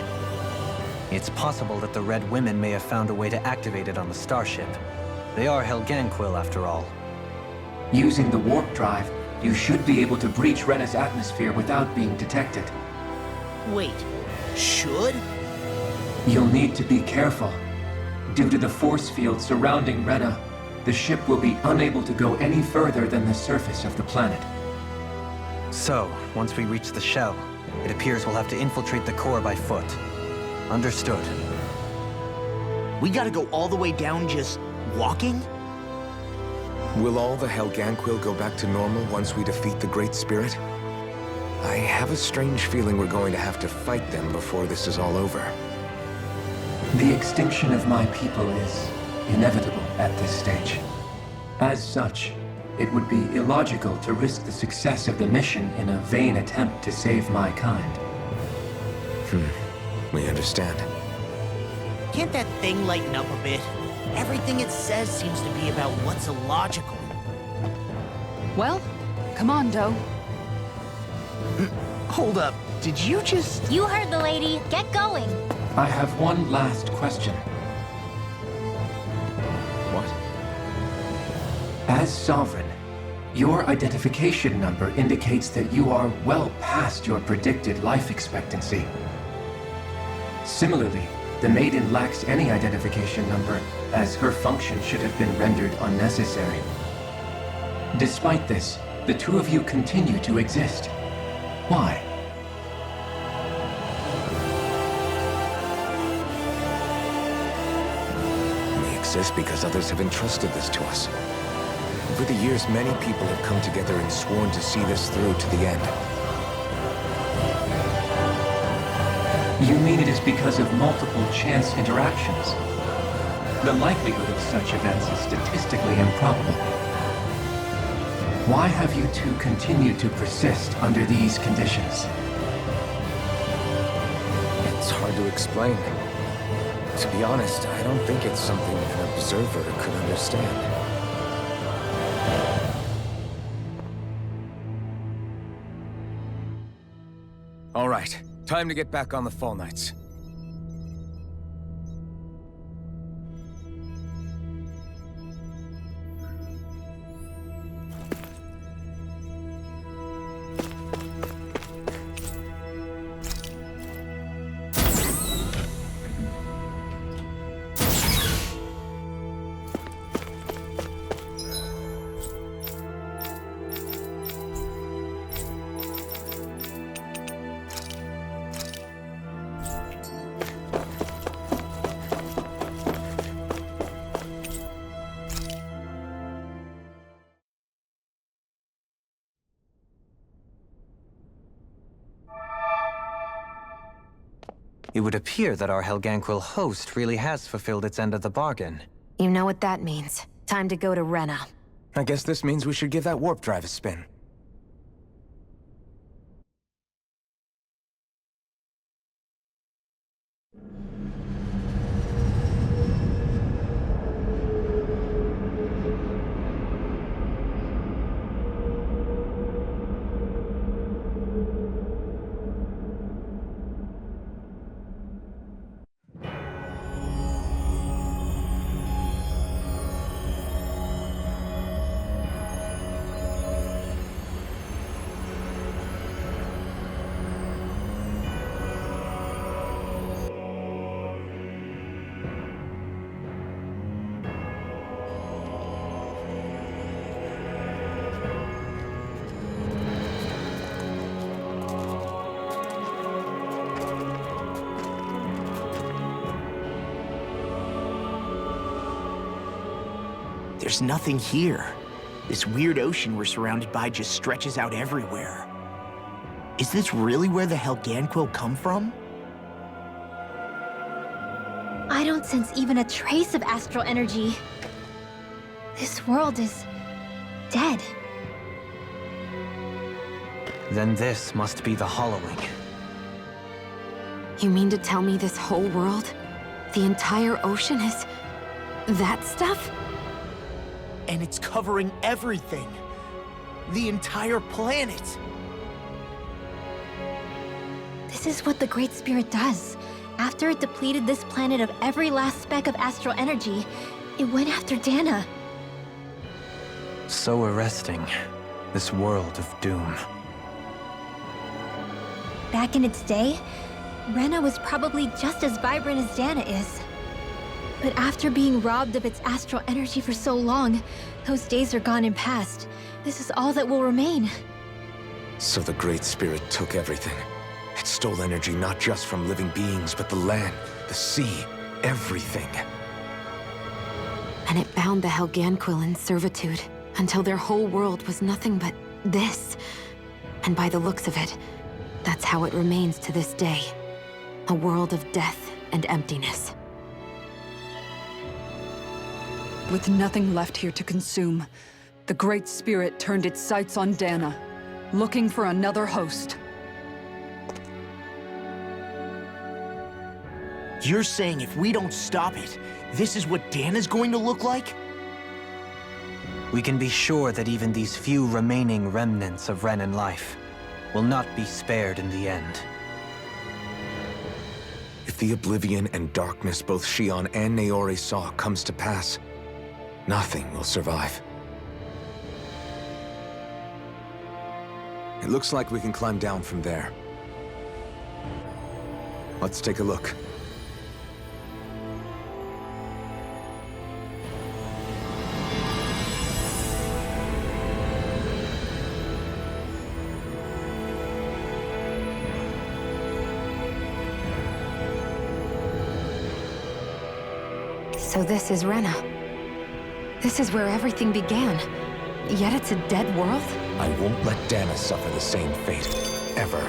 Speaker 6: It's possible that the Red Women may have found a way to activate it on the starship. They are Helganquil, after all.
Speaker 7: Using the warp drive, you should be able to breach Rena's atmosphere without being detected.
Speaker 1: Wait, should?
Speaker 7: You'll need to be careful. Due to the force field surrounding Rena, the ship will be unable to go any further than the surface of the planet.
Speaker 6: So, once we reach the shell, it appears we'll have to infiltrate the core by foot. Understood.
Speaker 1: We gotta go all the way down just walking?
Speaker 3: Will all the Helganquil go back to normal once we defeat the Great Spirit? I have a strange feeling we're going to have to fight them before this is all over.
Speaker 7: The extinction of my people is inevitable at this stage. As such, it would be illogical to risk the success of the mission in a vain attempt to save my kind.
Speaker 3: We understand.
Speaker 1: Can't that thing lighten up a bit? Everything it says seems to be about what's illogical.
Speaker 5: Well, come on, Doe.
Speaker 1: Hold up, did you just...
Speaker 4: You heard the lady. Get going.
Speaker 7: I have one last question.
Speaker 3: What?
Speaker 7: As Sovereign, your identification number indicates that you are well past your predicted life expectancy. Similarly, the Maiden lacks any identification number, as her function should have been rendered unnecessary. Despite this, the two of you continue to exist. Why?
Speaker 3: We exist because others have entrusted this to us. Over the years, many people have come together and sworn to see this through to the end.
Speaker 7: You mean it is because of multiple chance interactions? The likelihood of such events is statistically improbable. Why have you two continued to persist under these conditions?
Speaker 3: It's hard to explain. To be honest, I don't think it's something an observer could understand. All right, time to get back on the Fall Knights.
Speaker 6: It would appear that our Helganquil host really has fulfilled its end of the bargain.
Speaker 2: You know what that means. Time to go to Rena.
Speaker 3: I guess this means we should give that warp drive a spin.
Speaker 1: There's nothing here. This weird ocean we're surrounded by just stretches out everywhere. Is this really where the Helganquil come from?
Speaker 4: I I don't sense even a trace of astral energy. This world is dead.
Speaker 6: Then this must be the hollowing.
Speaker 2: You mean to tell me this whole world, the entire ocean is that stuff?
Speaker 1: And it's covering everything. The entire planet.
Speaker 4: This is what the Great Spirit does. After it depleted this planet of every last speck of astral energy, it went after Dana.
Speaker 6: So arresting, this world of doom.
Speaker 4: Back in its day, Rena was probably just as vibrant as Dana is. But after being robbed of its astral energy for so long, those days are gone and past. This is all that will remain.
Speaker 3: So the Great Spirit took everything. It stole energy not just from living beings, but the land, the sea, everything.
Speaker 2: And it bound the Helganquil in servitude until their whole world was nothing but this. And by the looks of it, that's how it remains to this day. A world of death and emptiness.
Speaker 5: With nothing left here to consume, the Great Spirit turned its sights on Dana, looking for another host.
Speaker 1: You're saying if we don't stop it, this is what Dana's going to look like?
Speaker 6: We can be sure that even these few remaining remnants of Renan life will not be spared in the end.
Speaker 3: If the oblivion and darkness both Shion and Naori saw comes to pass, nothing will survive. It looks like we can climb down from there. Let's take a look.
Speaker 2: So this is Rena. This is where everything began. Yet it's a dead world?
Speaker 3: I won't let Dana suffer the same fate. Ever.